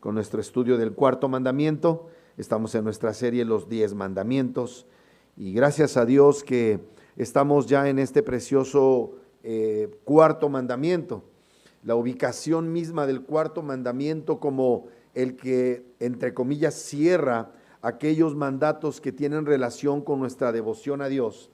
Con nuestro estudio del cuarto mandamiento. Estamos en nuestra serie Los 10 Mandamientos y gracias a Dios que estamos ya en este precioso cuarto mandamiento. La ubicación misma del cuarto mandamiento como el que, entre comillas, cierra aquellos mandatos que tienen relación con nuestra devoción a Dios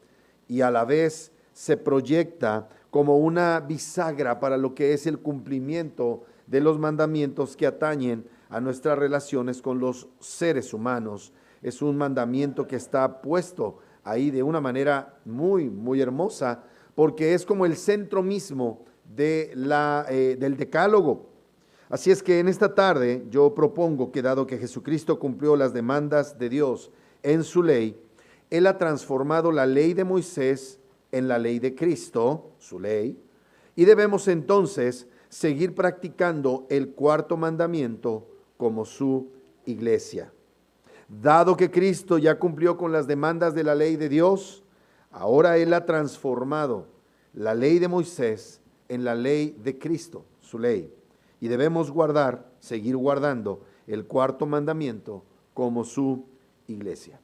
y a la vez se proyecta como una bisagra para lo que es el cumplimiento de los mandamientos que atañen a nuestras relaciones con los seres humanos. Es un mandamiento que está puesto ahí de una manera muy, muy hermosa, porque es como el centro mismo del decálogo. Así es que en esta tarde yo propongo que, dado que Jesucristo cumplió las demandas de Dios en su ley, Él ha transformado la ley de Moisés en la ley de Cristo, su ley, y debemos entonces seguir practicando el cuarto mandamiento como su iglesia. Dado que Cristo ya cumplió con las demandas de la ley de Dios, ahora Él ha transformado la ley de Moisés en la ley de Cristo, su ley. Y debemos seguir guardando el cuarto mandamiento como su iglesia.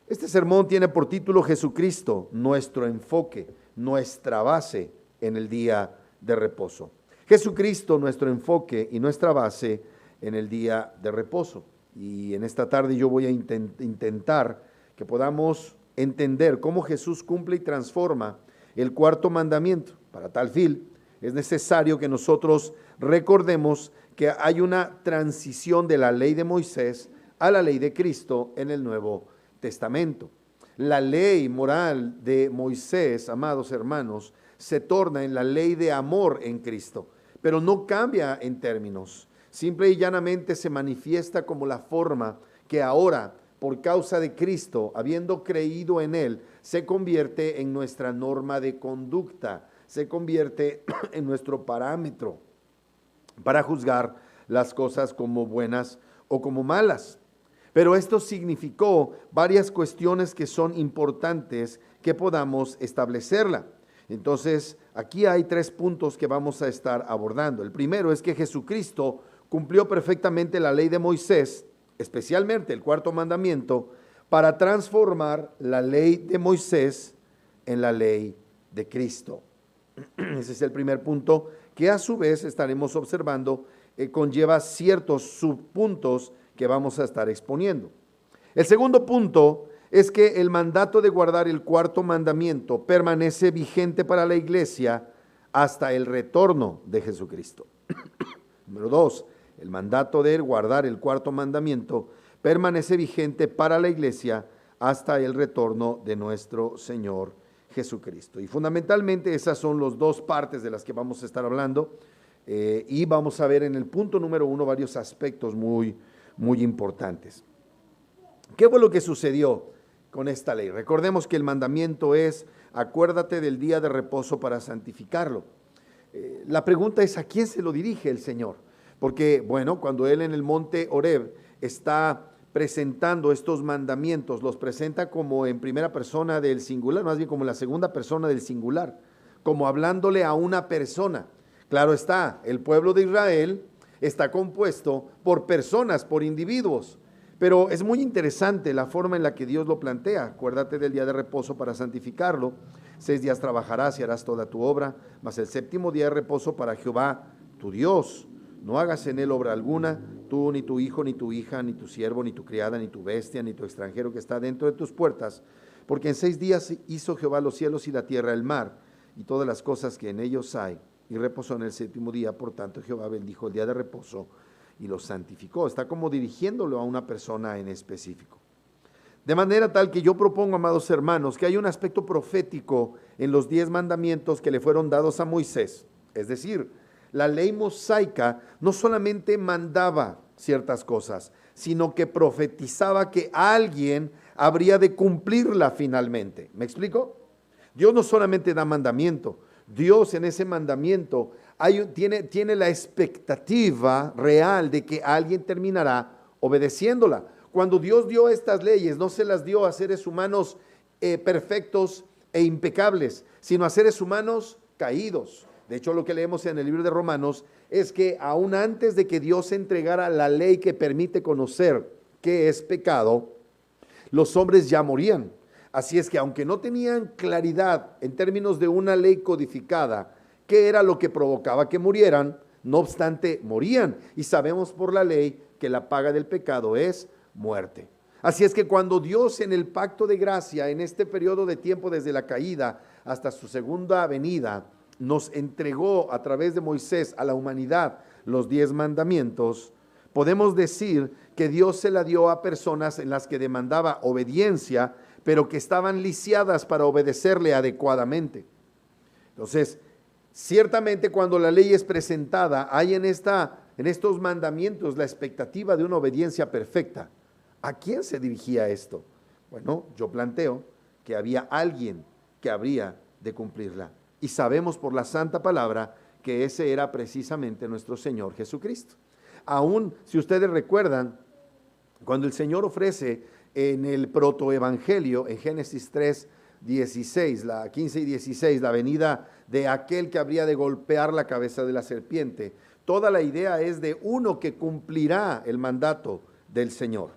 Este sermón tiene por título Jesucristo, nuestro enfoque, nuestra base en el día de reposo. Jesucristo, nuestro enfoque y nuestra base en el día de reposo. Y en esta tarde yo voy a intentar que podamos entender cómo Jesús cumple y transforma el cuarto mandamiento. Para tal fin, es necesario que nosotros recordemos que hay una transición de la ley de Moisés a la ley de Cristo en el Nuevo Testamento. La ley moral de Moisés, amados hermanos, se torna en la ley de amor en Cristo, pero no cambia en términos. Simple y llanamente se manifiesta como la forma que ahora, por causa de Cristo, habiendo creído en Él, se convierte en nuestra norma de conducta, se convierte en nuestro parámetro para juzgar las cosas como buenas o como malas. Pero esto significó varias cuestiones que son importantes que podamos establecerla. Entonces, aquí hay 3 puntos que vamos a estar abordando. El primero es que Jesucristo cumplió perfectamente la ley de Moisés, especialmente el cuarto mandamiento, para transformar la ley de Moisés en la ley de Cristo. Ese es el primer punto que a su vez estaremos observando, conlleva ciertos subpuntos que vamos a estar exponiendo. El segundo punto es que el mandato de guardar el cuarto mandamiento permanece vigente para la iglesia hasta el retorno de Jesucristo. Número 2, el mandato de guardar el cuarto mandamiento permanece vigente para la iglesia hasta el retorno de nuestro Señor Jesucristo. Y fundamentalmente esas son las 2 partes de las que vamos a estar hablando y vamos a ver en el punto número 1 varios aspectos muy importantes. ¿Qué fue lo que sucedió con esta ley? Recordemos que el mandamiento es: acuérdate del día de reposo para santificarlo. La pregunta es: ¿a quién se lo dirige el Señor? Porque, bueno, cuando Él en el monte Horeb está presentando estos mandamientos, los presenta como en primera persona del singular, más bien como en la segunda persona del singular, como hablándole a una persona. Claro está, el pueblo de Israel está compuesto por personas, por individuos, pero es muy interesante la forma en la que Dios lo plantea. Acuérdate del día de reposo para santificarlo. 6 días trabajarás y harás toda tu obra, mas el 7º día de reposo para Jehová tu Dios. No hagas en él obra alguna, tú, ni tu hijo, ni tu hija, ni tu siervo, ni tu criada, ni tu bestia, ni tu extranjero que está dentro de tus puertas, porque en 6 días hizo Jehová los cielos y la tierra, el mar, y todas las cosas que en ellos hay, y reposó en el 7º día. Por tanto, Jehová bendijo el día de reposo y lo santificó. Está como dirigiéndolo a una persona en específico. De manera tal que yo propongo, amados hermanos, que hay un aspecto profético en los 10 mandamientos que le fueron dados a Moisés. Es decir, la ley mosaica no solamente mandaba ciertas cosas, sino que profetizaba que alguien habría de cumplirla finalmente. ¿Me explico? Dios no solamente da mandamiento, Dios en ese mandamiento tiene la expectativa real de que alguien terminará obedeciéndola. Cuando Dios dio estas leyes, no se las dio a seres humanos perfectos e impecables, sino a seres humanos caídos, De hecho, lo que leemos en el libro de Romanos es que aún antes de que Dios entregara la ley que permite conocer qué es pecado, los hombres ya morían. Así es que aunque no tenían claridad en términos de una ley codificada, qué era lo que provocaba que murieran, no obstante morían. Y sabemos por la ley que la paga del pecado es muerte. Así es que cuando Dios en el pacto de gracia, en este periodo de tiempo desde la caída hasta su segunda venida, nos entregó a través de Moisés a la humanidad los 10 mandamientos, podemos decir que Dios se la dio a personas en las que demandaba obediencia, pero que estaban lisiadas para obedecerle adecuadamente. Entonces, ciertamente cuando la ley es presentada, hay en estos mandamientos la expectativa de una obediencia perfecta. ¿A quién se dirigía esto? Bueno, yo planteo que había alguien que habría de cumplirla. Y sabemos por la santa palabra que ese era precisamente nuestro Señor Jesucristo. Aún si ustedes recuerdan, cuando el Señor ofrece en el protoevangelio, en Génesis 3, 16, 15 y 16, la venida de aquel que habría de golpear la cabeza de la serpiente, toda la idea es de uno que cumplirá el mandato del Señor.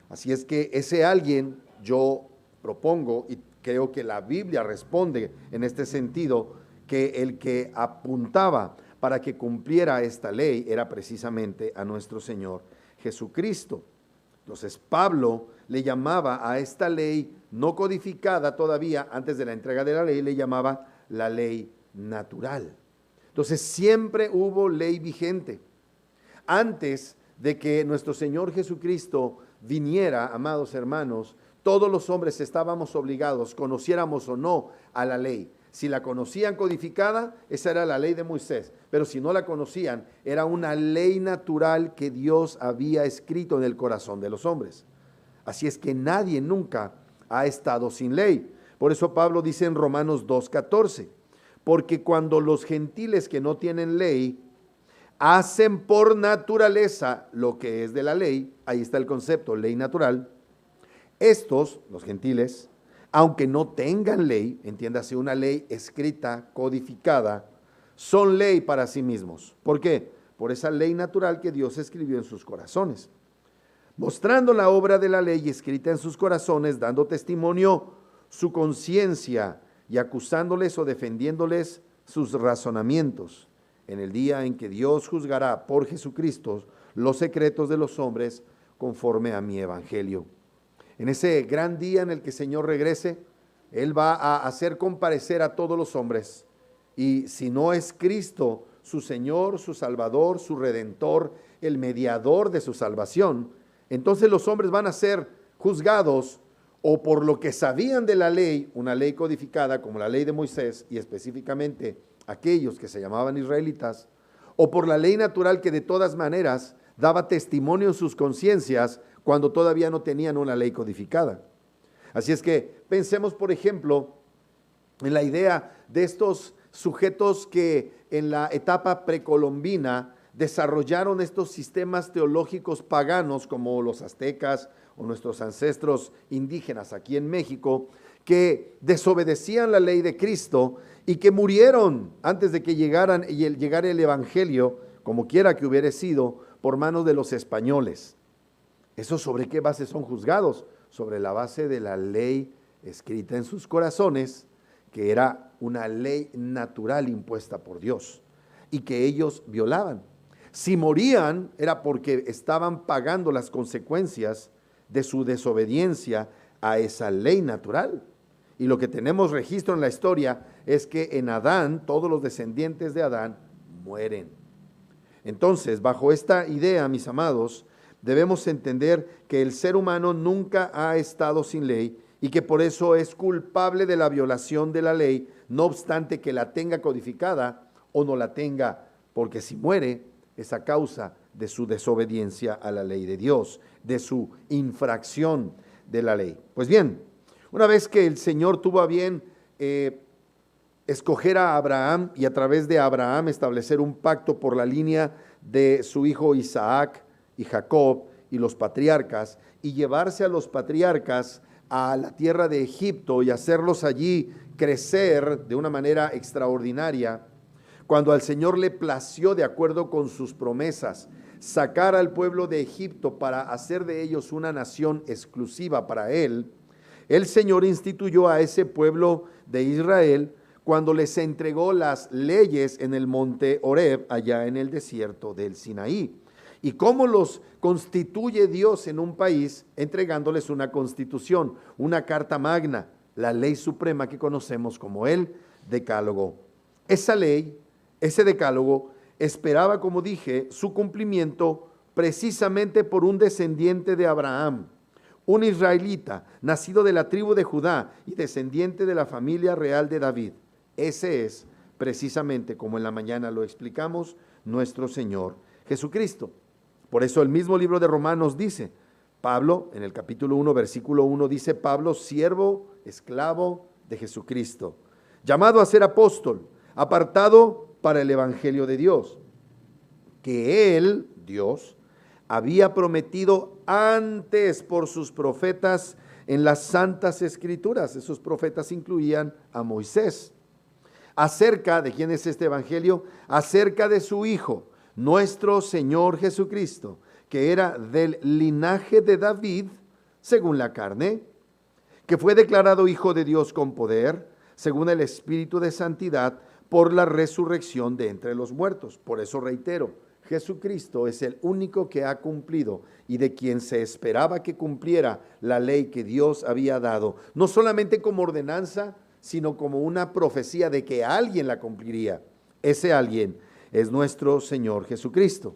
Así es que ese alguien, yo propongo, y creo que la Biblia responde en este sentido, que el que apuntaba para que cumpliera esta ley era precisamente a nuestro Señor Jesucristo. Entonces Pablo le llamaba a esta ley no codificada todavía, antes de la entrega de la ley, le llamaba la ley natural. Entonces siempre hubo ley vigente. Antes de que nuestro Señor Jesucristo viniera, amados hermanos, todos los hombres estábamos obligados, conociéramos o no, a la ley. Si la conocían codificada, esa era la ley de Moisés, pero si no la conocían, era una ley natural que Dios había escrito en el corazón de los hombres. Así es que nadie nunca ha estado sin ley. Por eso Pablo dice en Romanos 2:14, porque cuando los gentiles que no tienen ley hacen por naturaleza lo que es de la ley, ahí está el concepto, ley natural, estos, los gentiles, aunque no tengan ley, entiéndase una ley escrita, codificada, son ley para sí mismos. ¿Por qué? Por esa ley natural que Dios escribió en sus corazones, mostrando la obra de la ley escrita en sus corazones, dando testimonio su conciencia y acusándoles o defendiéndoles sus razonamientos, en el día en que Dios juzgará por Jesucristo los secretos de los hombres conforme a mi evangelio. En ese gran día en el que el Señor regrese, Él va a hacer comparecer a todos los hombres. Y si no es Cristo, su Señor, su Salvador, su Redentor, el mediador de su salvación, entonces los hombres van a ser juzgados o por lo que sabían de la ley, una ley codificada como la ley de Moisés, y específicamente aquellos que se llamaban israelitas, o por la ley natural que de todas maneras daba testimonio en sus conciencias cuando todavía no tenían una ley codificada. Así es que pensemos, por ejemplo, en la idea de estos sujetos que en la etapa precolombina desarrollaron estos sistemas teológicos paganos como los aztecas o nuestros ancestros indígenas aquí en México, que desobedecían la ley de Cristo y que murieron antes de que llegara el evangelio, como quiera que hubiera sido, por manos de los españoles. ¿Esos sobre qué base son juzgados? Sobre la base de la ley escrita en sus corazones, que era una ley natural impuesta por Dios y que ellos violaban. Si morían era porque estaban pagando las consecuencias de su desobediencia a esa ley natural. Y lo que tenemos registro en la historia es que en Adán, todos los descendientes de Adán mueren. Entonces, bajo esta idea, mis amados, debemos entender que el ser humano nunca ha estado sin ley y que por eso es culpable de la violación de la ley, no obstante que la tenga codificada o no la tenga, porque si muere es a causa de su desobediencia a la ley de Dios, de su infracción de la ley. Pues bien, una vez que el Señor tuvo a bien escoger a Abraham y a través de Abraham establecer un pacto por la línea de su hijo Isaac y Jacob y los patriarcas, y llevarse a los patriarcas a la tierra de Egipto y hacerlos allí crecer de una manera extraordinaria, cuando al Señor le plació, de acuerdo con sus promesas, sacar al pueblo de Egipto para hacer de ellos una nación exclusiva para Él, el Señor instituyó a ese pueblo de Israel cuando les entregó las leyes en el monte Horeb, allá en el desierto del Sinaí. ¿Y cómo los constituye Dios en un país? Entregándoles una constitución, una carta magna, la ley suprema que conocemos como el Decálogo. Esa ley, ese Decálogo, esperaba, como dije, su cumplimiento precisamente por un descendiente de Abraham, un israelita, nacido de la tribu de Judá y descendiente de la familia real de David. Ese es, precisamente, como en la mañana lo explicamos, nuestro Señor Jesucristo. Por eso el mismo libro de Romanos dice, Pablo, en el capítulo 1, versículo 1, dice Pablo, siervo, esclavo de Jesucristo, llamado a ser apóstol, apartado para el evangelio de Dios, que Él, Dios, había prometido antes por sus profetas en las santas escrituras. Esos profetas incluían a Moisés. Acerca de quién es este evangelio, acerca de su Hijo, nuestro Señor Jesucristo, que era del linaje de David, según la carne, que fue declarado Hijo de Dios con poder, según el Espíritu de santidad, por la resurrección de entre los muertos. Por eso reitero, Jesucristo es el único que ha cumplido y de quien se esperaba que cumpliera la ley que Dios había dado, no solamente como ordenanza, sino como una profecía de que alguien la cumpliría. Ese alguien es nuestro Señor Jesucristo.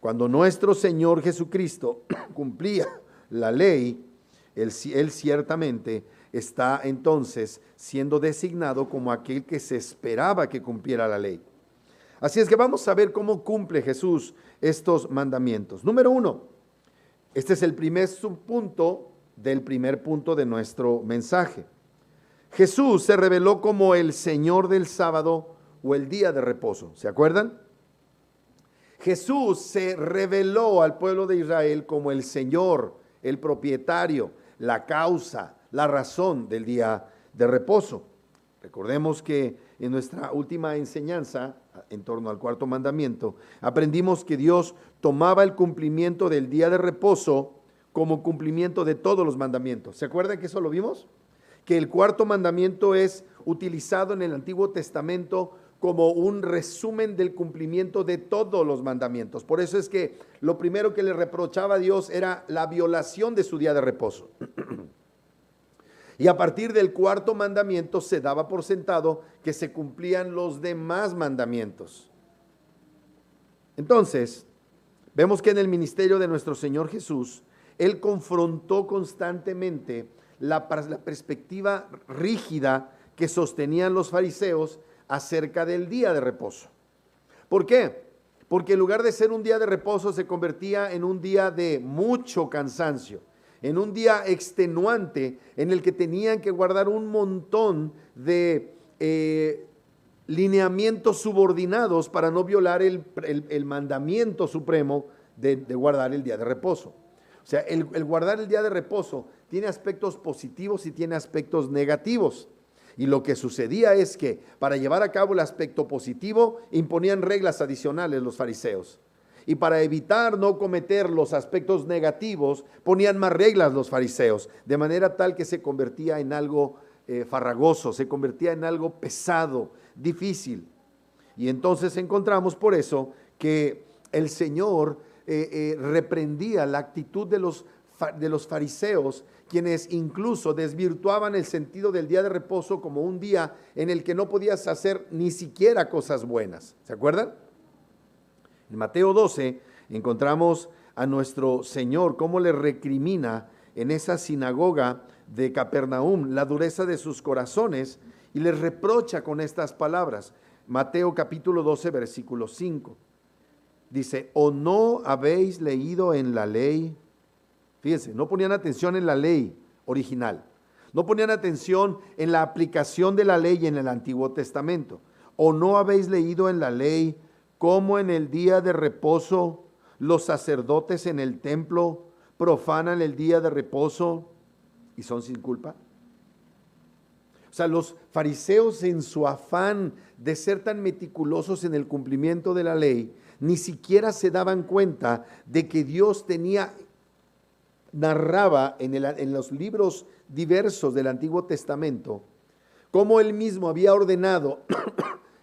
Cuando nuestro Señor Jesucristo cumplía la ley, Él ciertamente está entonces siendo designado como aquel que se esperaba que cumpliera la ley. Así es que vamos a ver cómo cumple Jesús estos mandamientos. Número 1, este es el primer subpunto del primer punto de nuestro mensaje. Jesús se reveló como el Señor del sábado o el día de reposo. ¿Se acuerdan? Jesús se reveló al pueblo de Israel como el Señor, el propietario, la causa, la razón del día de reposo. Recordemos que en nuestra última enseñanza, en torno al cuarto mandamiento, aprendimos que Dios tomaba el cumplimiento del día de reposo como cumplimiento de todos los mandamientos. ¿Se acuerdan que eso lo vimos? Que el cuarto mandamiento es utilizado en el Antiguo Testamento como un resumen del cumplimiento de todos los mandamientos. Por eso es que lo primero que le reprochaba a Dios era la violación de su día de reposo. Y a partir del cuarto mandamiento se daba por sentado que se cumplían los demás mandamientos. Entonces, vemos que en el ministerio de nuestro Señor Jesús, Él confrontó constantemente la perspectiva rígida que sostenían los fariseos acerca del día de reposo. ¿Por qué? Porque en lugar de ser un día de reposo se convertía en un día de mucho cansancio, en un día extenuante en el que tenían que guardar un montón de lineamientos subordinados para no violar el mandamiento supremo de guardar el día de reposo. O sea, el guardar el día de reposo tiene aspectos positivos y tiene aspectos negativos. Y lo que sucedía es que para llevar a cabo el aspecto positivo imponían reglas adicionales los fariseos. Y para evitar no cometer los aspectos negativos, ponían más reglas los fariseos, de manera tal que se convertía en algo farragoso, se convertía en algo pesado, difícil. Y entonces encontramos por eso que el Señor reprendía la actitud de los fariseos, quienes incluso desvirtuaban el sentido del día de reposo como un día en el que no podías hacer ni siquiera cosas buenas. ¿Se acuerdan? En Mateo 12 encontramos a nuestro Señor cómo le recrimina en esa sinagoga de Capernaum la dureza de sus corazones y les reprocha con estas palabras. Mateo capítulo 12 versículo 5 dice, ¿o no habéis leído en la ley? Fíjense, no ponían atención en la ley original, no ponían atención en la aplicación de la ley en el Antiguo Testamento. ¿O no habéis leído en la ley cómo en el día de reposo los sacerdotes en el templo profanan el día de reposo y son sin culpa? O sea, los fariseos, en su afán de ser tan meticulosos en el cumplimiento de la ley, ni siquiera se daban cuenta de que Dios narraba en los libros diversos del Antiguo Testamento cómo Él mismo había ordenado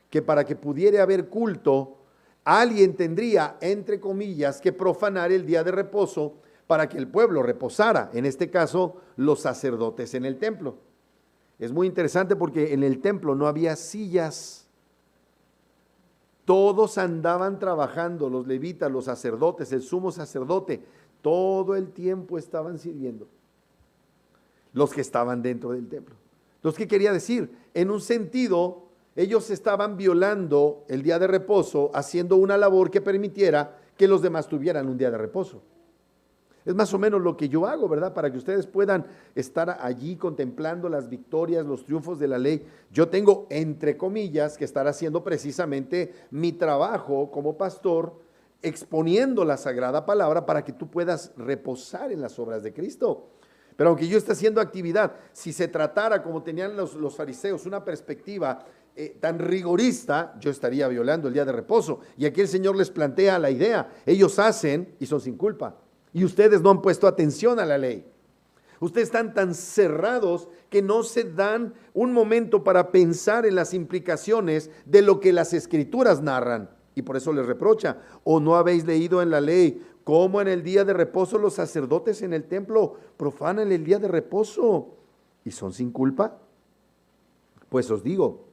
que para que pudiera haber culto, alguien tendría, entre comillas, que profanar el día de reposo para que el pueblo reposara, en este caso los sacerdotes en el templo. Es muy interesante porque en el templo no había sillas, todos andaban trabajando, los levitas, los sacerdotes, el sumo sacerdote, todo el tiempo estaban sirviendo, los que estaban dentro del templo. Entonces, ¿qué quería decir? En un sentido, ellos estaban violando el día de reposo, haciendo una labor que permitiera que los demás tuvieran un día de reposo. Es más o menos lo que yo hago, ¿verdad? Para que ustedes puedan estar allí contemplando las victorias, los triunfos de la ley. Yo tengo, entre comillas, que estar haciendo precisamente mi trabajo como pastor, exponiendo la sagrada palabra para que tú puedas reposar en las obras de Cristo. Pero aunque yo esté haciendo actividad, si se tratara como tenían los fariseos, una perspectiva tan rigorista, yo estaría violando el día de reposo. Y aquí el Señor les plantea la idea. Ellos hacen y son sin culpa. Y ustedes no han puesto atención a la ley. Ustedes están tan cerrados que no se dan un momento para pensar en las implicaciones de lo que las Escrituras narran. Y por eso les reprocha: ¿o no habéis leído en la ley cómo en el día de reposo los sacerdotes en el templo profanan el día de reposo y son sin culpa? Pues os digo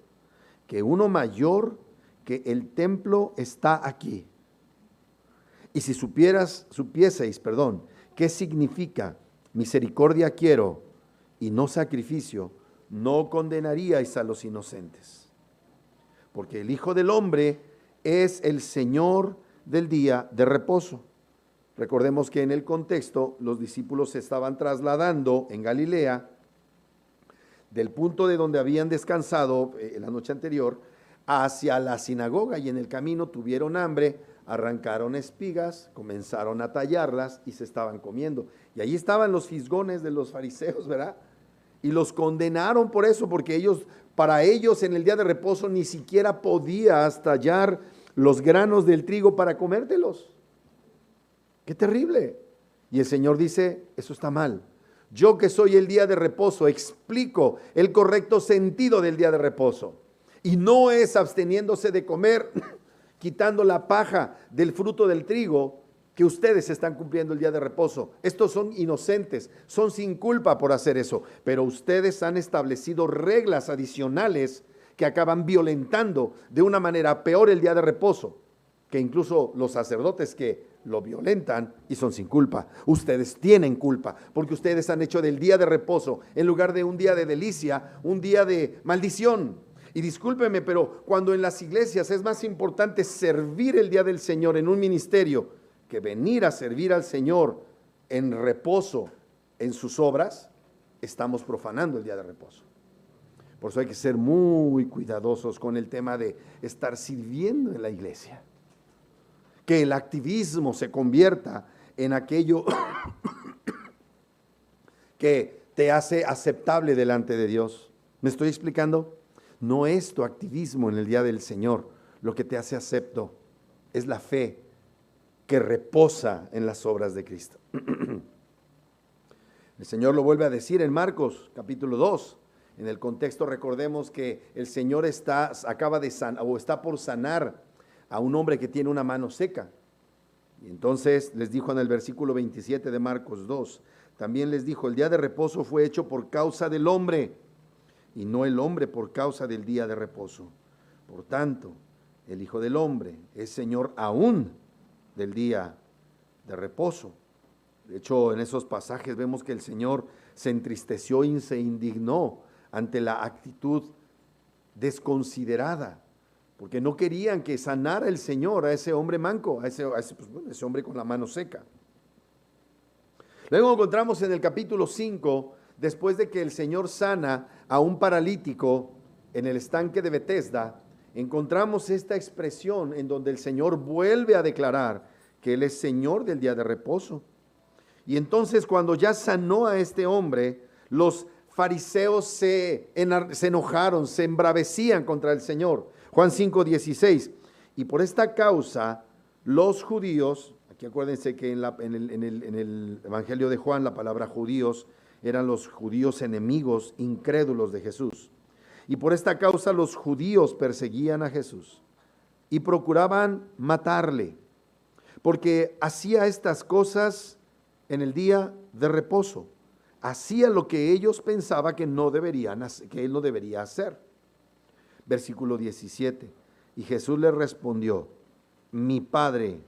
que uno mayor que el templo está aquí. Y si supieseis, qué significa misericordia quiero y no sacrificio, no condenaríais a los inocentes. Porque el Hijo del Hombre es el Señor del día de reposo. Recordemos que en el contexto los discípulos se estaban trasladando en Galilea del punto de donde habían descansado la noche anterior hacia la sinagoga, y en el camino tuvieron hambre, arrancaron espigas, comenzaron a tallarlas y se estaban comiendo. Y ahí estaban los fisgones de los fariseos, ¿verdad? Y los condenaron por eso, porque para ellos en el día de reposo ni siquiera podías tallar los granos del trigo para comértelos. ¡Qué terrible! Y el Señor dice: eso está mal. Yo, que soy el día de reposo, explico el correcto sentido del día de reposo. Y no es absteniéndose de comer, quitando la paja del fruto del trigo, que ustedes están cumpliendo el día de reposo. Estos son inocentes, son sin culpa por hacer eso, pero ustedes han establecido reglas adicionales que acaban violentando de una manera peor el día de reposo, que incluso los sacerdotes que lo violentan y son sin culpa. Ustedes tienen culpa, porque ustedes han hecho del día de reposo, en lugar de un día de delicia, un día de maldición. Y discúlpeme, pero cuando en las iglesias es más importante servir el día del Señor en un ministerio que venir a servir al Señor en reposo en sus obras, estamos profanando el día de reposo. Por eso hay que ser muy cuidadosos con el tema de estar sirviendo en la iglesia. Que el activismo se convierta en aquello que te hace aceptable delante de Dios. ¿Me estoy explicando? No es tu activismo en el día del Señor lo que te hace acepto, es la fe que reposa en las obras de Cristo. El Señor lo vuelve a decir en Marcos capítulo 2. En el contexto, recordemos que el Señor está por sanar a un hombre que tiene una mano seca. Y entonces les dijo en el versículo 27 de Marcos 2, también les dijo: el día de reposo fue hecho por causa del hombre, y no el hombre por causa del día de reposo. Por tanto, el Hijo del Hombre es Señor aún del día de reposo. De hecho, en esos pasajes vemos que el Señor se entristeció y se indignó ante la actitud desconsiderada, porque no querían que sanara el Señor a ese hombre manco, a ese hombre con la mano seca. Luego encontramos en el capítulo 5, después de que el Señor sana a un paralítico en el estanque de Betesda, encontramos esta expresión en donde el Señor vuelve a declarar que Él es Señor del día de reposo. Y entonces, cuando ya sanó a este hombre, los fariseos se enojaron, se embravecían contra el Señor. Juan 5:16. Y por esta causa los judíos, aquí acuérdense que en el Evangelio de Juan la palabra judíos eran los judíos enemigos, incrédulos de Jesús. Y por esta causa los judíos perseguían a Jesús y procuraban matarle, porque hacía estas cosas en el día de reposo. Hacía lo que ellos pensaban que él no debería hacer. Versículo 17. Y Jesús le respondió: mi Padre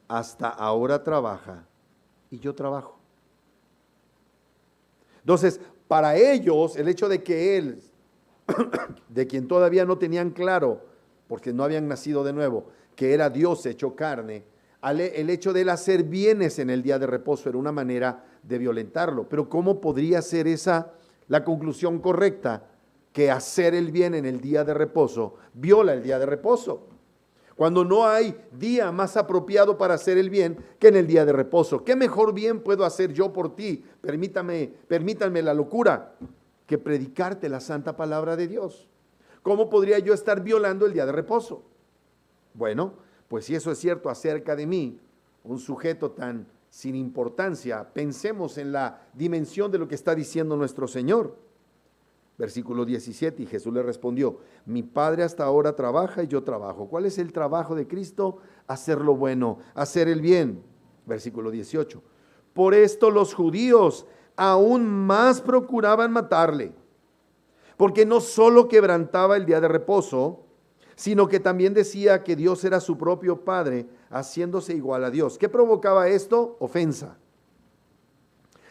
hasta ahora trabaja y yo trabajo. Entonces, para ellos, el hecho de que él, de quien todavía no tenían claro, porque no habían nacido de nuevo, que era Dios hecho carne, el hecho de él hacer bienes en el día de reposo era una manera de violentarlo. Pero ¿cómo podría ser esa la conclusión correcta? Que hacer el bien en el día de reposo viola el día de reposo, cuando no hay día más apropiado para hacer el bien que en el día de reposo. ¿Qué mejor bien puedo hacer yo por ti? Permítanme la locura, que predicarte la santa palabra de Dios. ¿Cómo podría yo estar violando el día de reposo? Bueno, pues si eso es cierto acerca de mí, un sujeto tan sin importancia, pensemos en la dimensión de lo que está diciendo nuestro Señor. Versículo 17, y Jesús le respondió: mi Padre hasta ahora trabaja y yo trabajo. ¿Cuál es el trabajo de Cristo? Hacer lo bueno, hacer el bien. Versículo 18, por esto los judíos aún más procuraban matarle, porque no solo quebrantaba el día de reposo, sino que también decía que Dios era su propio Padre, haciéndose igual a Dios. ¿Qué provocaba esto? Ofensa.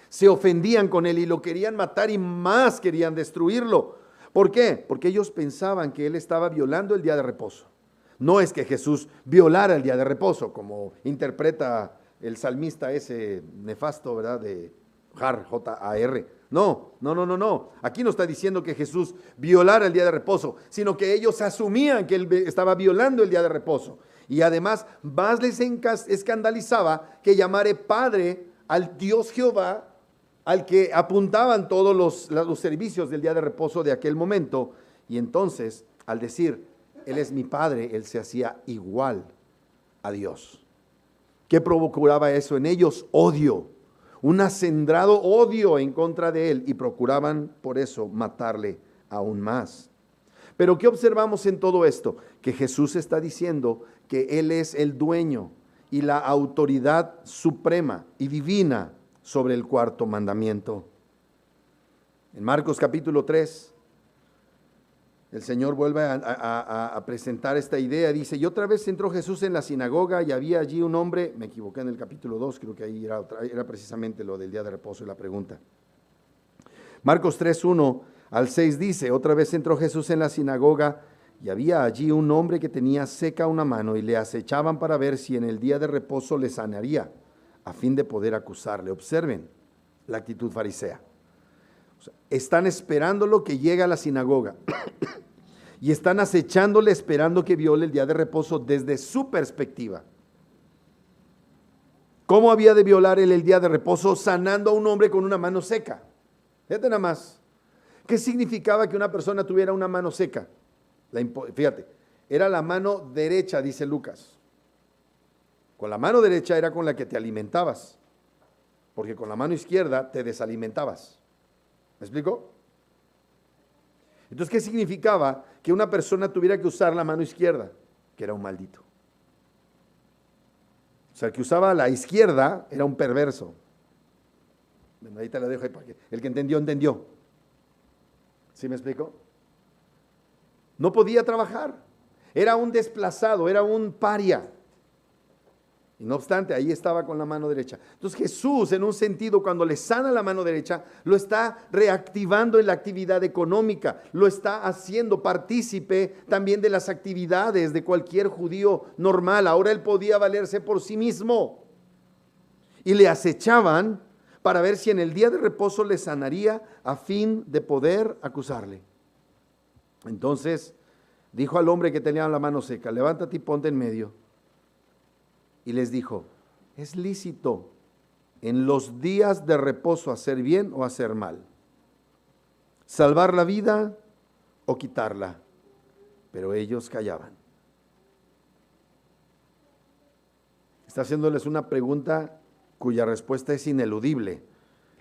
Se ofendían con él y lo querían matar y más querían destruirlo. ¿Por qué? Porque ellos pensaban que él estaba violando el día de reposo. No es que Jesús violara el día de reposo, como interpreta el salmista ese nefasto, ¿verdad? De Jar. No. Aquí no está diciendo que Jesús violara el día de reposo, sino que ellos asumían que él estaba violando el día de reposo. Y además, más les escandalizaba que llamare Padre al Dios Jehová, al que apuntaban todos los servicios del día de reposo de aquel momento. Y entonces, al decir, Él es mi Padre, Él se hacía igual a Dios. ¿Qué procuraba eso en ellos? Odio, un acendrado odio en contra de Él, y procuraban por eso matarle aún más. Pero ¿qué observamos en todo esto? Que Jesús está diciendo que Él es el dueño y la autoridad suprema y divina sobre el cuarto mandamiento. En Marcos capítulo 3, el Señor vuelve a presentar esta idea. Dice: y otra vez entró Jesús en la sinagoga y había allí un hombre, me equivoqué en el capítulo 2, creo que ahí era precisamente lo del día de reposo y la pregunta. Marcos 3, 1 al 6 dice: otra vez entró Jesús en la sinagoga y había allí un hombre que tenía seca una mano, y le acechaban para ver si en el día de reposo le sanaría, a fin de poder acusarle. Observen la actitud farisea. O sea, están esperándolo que llegue a la sinagoga y están acechándole, esperando que viole el día de reposo desde su perspectiva. ¿Cómo había de violar él el día de reposo? Sanando a un hombre con una mano seca. Fíjate nada más. ¿Qué significaba que una persona tuviera una mano seca? Fíjate, era la mano derecha, dice Lucas. Con la mano derecha era con la que te alimentabas, porque con la mano izquierda te desalimentabas. ¿Me explico? Entonces, ¿qué significaba que una persona tuviera que usar la mano izquierda? Que era un maldito. O sea, el que usaba la izquierda era un perverso. Bueno, ahí te la dejo ahí para que el que entendió, entendió. ¿Sí me explico? No podía trabajar. Era un desplazado, era un paria. Y no obstante, ahí estaba con la mano derecha. Entonces Jesús, en un sentido, cuando le sana la mano derecha, lo está reactivando en la actividad económica, lo está haciendo partícipe también de las actividades de cualquier judío normal. Ahora él podía valerse por sí mismo. Y le acechaban para ver si en el día de reposo le sanaría, a fin de poder acusarle. Entonces dijo al hombre que tenía la mano seca: levántate y ponte en medio. Y les dijo: ¿es lícito en los días de reposo hacer bien o hacer mal? salvar la vida o quitarla. Pero ellos callaban. Está haciéndoles una pregunta cuya respuesta es ineludible.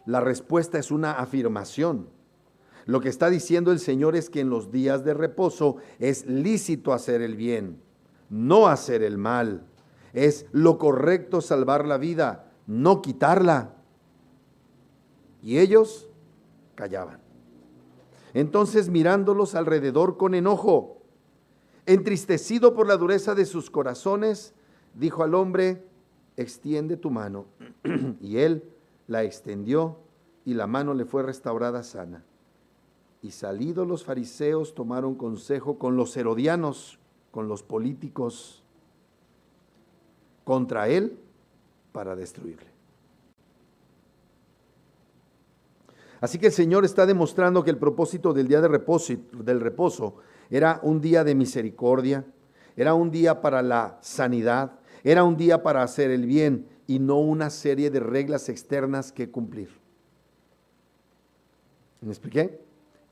La respuesta es una afirmación. Lo que está diciendo el Señor es que en los días de reposo es lícito hacer el bien, no hacer el mal. Es lo correcto salvar la vida, no quitarla. Y ellos callaban. Entonces, mirándolos alrededor con enojo, entristecido por la dureza de sus corazones, dijo al hombre: extiende tu mano. Y él la extendió, y la mano le fue restaurada sana. Y salidos los fariseos, tomaron consejo con los herodianos, con los políticos, contra él para destruirle. Así que el Señor está demostrando que el propósito del día del reposo era un día de misericordia, era un día para la sanidad, era un día para hacer el bien y no una serie de reglas externas que cumplir. ¿Me expliqué?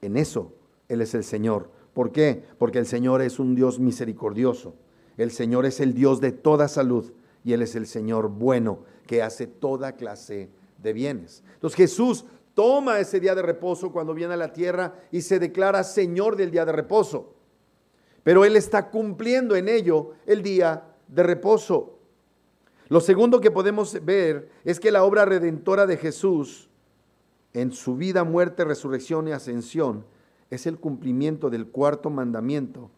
En eso Él es el Señor. ¿Por qué? Porque el Señor es un Dios misericordioso. El Señor es el Dios de toda salud y Él es el Señor bueno que hace toda clase de bienes. Entonces Jesús toma ese día de reposo cuando viene a la tierra y se declara Señor del día de reposo. Pero Él está cumpliendo en ello el día de reposo. Lo segundo que podemos ver es que la obra redentora de Jesús en su vida, muerte, resurrección y ascensión es el cumplimiento del cuarto mandamiento.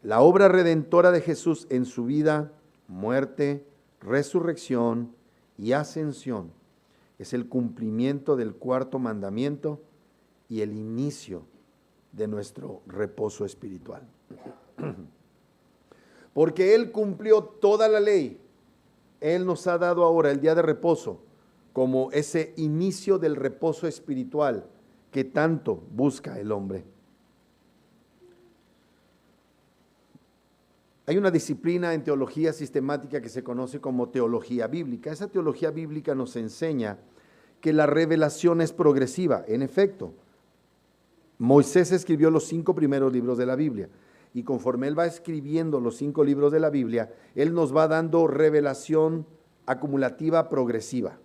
La obra redentora de Jesús en su vida, muerte, resurrección y ascensión es el cumplimiento del cuarto mandamiento y el inicio de nuestro reposo espiritual. Porque Él cumplió toda la ley, Él nos ha dado ahora el día de reposo como ese inicio del reposo espiritual que tanto busca el hombre. Hay una disciplina en teología sistemática que se conoce como teología bíblica. Esa teología bíblica nos enseña que la revelación es progresiva. En efecto, Moisés escribió los 5 primeros libros de la Biblia y conforme él va escribiendo los 5 libros de la Biblia, él nos va dando revelación acumulativa progresiva.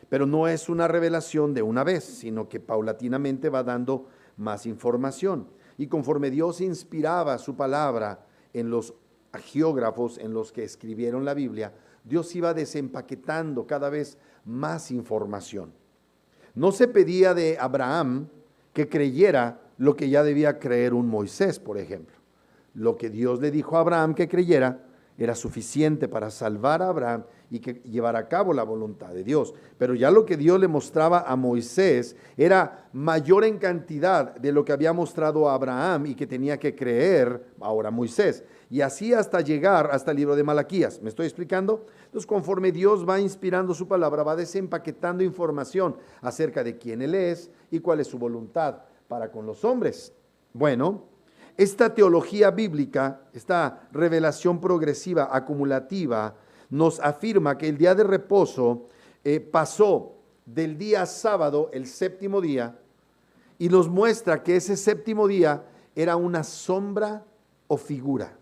Pero no es una revelación de una vez, sino que paulatinamente va dando más información. Y conforme Dios inspiraba su palabra en los agiógrafos, en los que escribieron la Biblia, Dios iba desempaquetando cada vez más información. No se pedía de Abraham que creyera lo que ya debía creer un Moisés, por ejemplo. Lo que Dios le dijo a Abraham que creyera era suficiente para salvar a Abraham y que llevara a cabo la voluntad de Dios. Pero ya lo que Dios le mostraba a Moisés era mayor en cantidad de lo que había mostrado a Abraham y que tenía que creer ahora Moisés. Y así hasta llegar hasta el libro de Malaquías. ¿Me estoy explicando? Entonces, conforme Dios va inspirando su palabra, va desempaquetando información acerca de quién Él es y cuál es su voluntad para con los hombres. Bueno, esta teología bíblica, esta revelación progresiva, acumulativa, nos afirma que el día de reposo pasó del día sábado, el séptimo día, y nos muestra que ese séptimo día era una sombra o figura.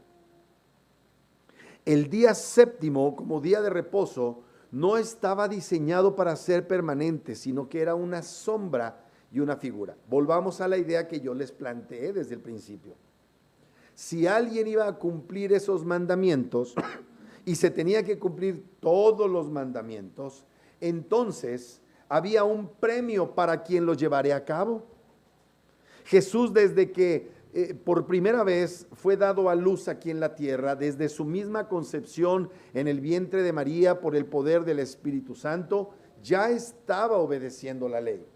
El día séptimo, como día de reposo, no estaba diseñado para ser permanente, sino que era una sombra y una figura. Volvamos a la idea que yo les planteé desde el principio. Si alguien iba a cumplir esos mandamientos y se tenía que cumplir todos los mandamientos, entonces había un premio para quien los llevaría a cabo. Jesús, desde que por primera vez fue dado a luz aquí en la tierra, desde su misma concepción en el vientre de María por el poder del Espíritu Santo, ya estaba obedeciendo la ley.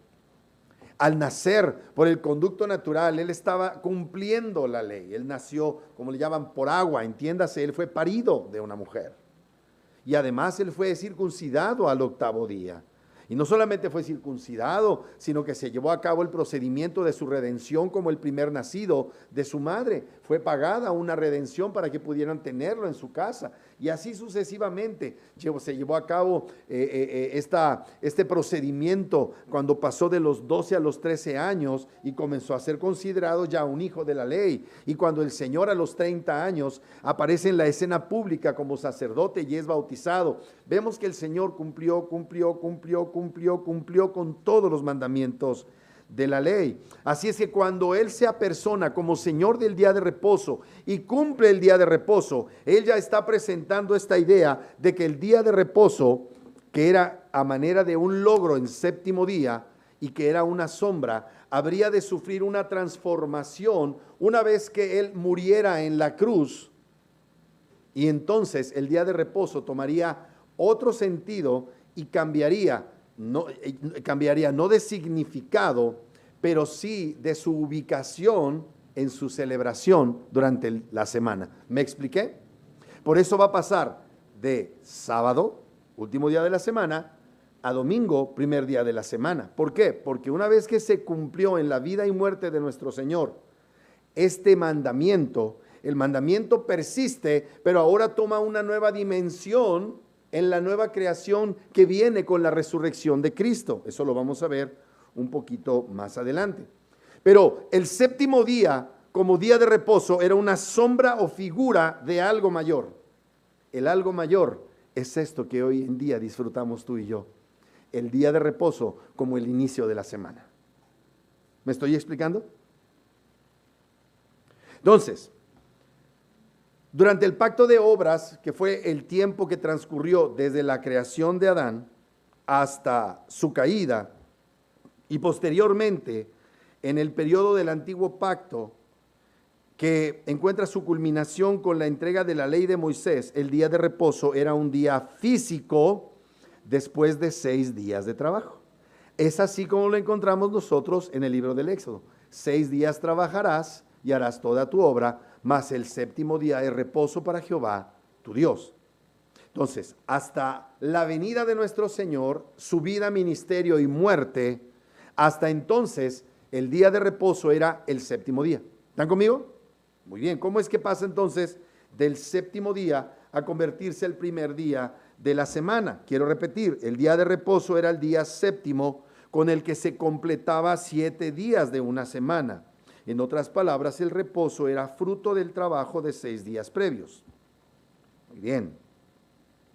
Al nacer por el conducto natural, Él estaba cumpliendo la ley. Él nació, como le llaman, por agua, entiéndase, Él fue parido de una mujer. Y además Él fue circuncidado al 8º día. Y no solamente fue circuncidado, sino que se llevó a cabo el procedimiento de su redención como el primer nacido de su madre. fue pagada una redención para que pudieran tenerlo en su casa. Y así sucesivamente se llevó a cabo este procedimiento cuando pasó de los 12 a los 13 años y comenzó a ser considerado ya un hijo de la ley. Y cuando el Señor a los 30 años aparece en la escena pública como sacerdote y es bautizado, vemos que el Señor cumplió con todos los mandamientos de la ley. Así es que cuando Él se apersona como Señor del día de reposo y cumple el día de reposo, Él ya está presentando esta idea de que el día de reposo, que era a manera de un logro en séptimo día y que era una sombra, habría de sufrir una transformación una vez que Él muriera en la cruz, y entonces el día de reposo tomaría otro sentido y cambiaría no de significado, pero sí de su ubicación en su celebración durante la semana. ¿Me expliqué? Por eso va a pasar de sábado, último día de la semana, a domingo, primer día de la semana. ¿Por qué? Porque una vez que se cumplió en la vida y muerte de nuestro Señor este mandamiento, el mandamiento persiste, pero ahora toma una nueva dimensión en la nueva creación que viene con la resurrección de Cristo. Eso lo vamos a ver un poquito más adelante. Pero el séptimo día, como día de reposo, era una sombra o figura de algo mayor. El algo mayor es esto que hoy en día disfrutamos tú y yo. El día de reposo como el inicio de la semana. ¿Me estoy explicando? Entonces, durante el pacto de obras, que fue el tiempo que transcurrió desde la creación de Adán hasta su caída, y posteriormente en el periodo del antiguo pacto, que encuentra su culminación con la entrega de la ley de Moisés, el día de reposo era un día físico después de 6 días de trabajo. Es así como lo encontramos nosotros en el libro del Éxodo. 6 días trabajarás y harás toda tu obra, mas el séptimo día es reposo para Jehová, tu Dios. Entonces, hasta la venida de nuestro Señor, su vida, ministerio y muerte, hasta entonces el día de reposo era el séptimo día. ¿Están conmigo? Muy bien. ¿Cómo es que pasa entonces del séptimo día a convertirse el primer día de la semana? Quiero repetir, el día de reposo era el día séptimo con el que se completaba 7 días de una semana. En otras palabras, el reposo era fruto del trabajo de 6 días previos. Muy bien.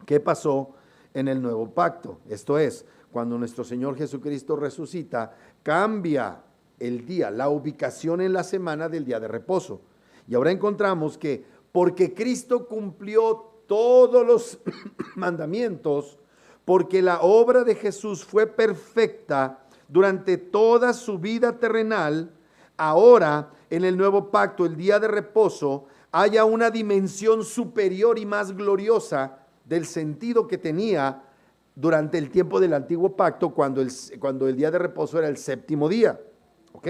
¿Qué pasó en el nuevo pacto? Esto es, cuando nuestro Señor Jesucristo resucita, cambia el día, la ubicación en la semana del día de reposo. Y ahora encontramos que porque Cristo cumplió todos los mandamientos, porque la obra de Jesús fue perfecta durante toda su vida terrenal, ahora en el nuevo pacto, el día de reposo, haya una dimensión superior y más gloriosa del sentido que tenía durante el tiempo del antiguo pacto, cuando el día de reposo era el séptimo día. Ok,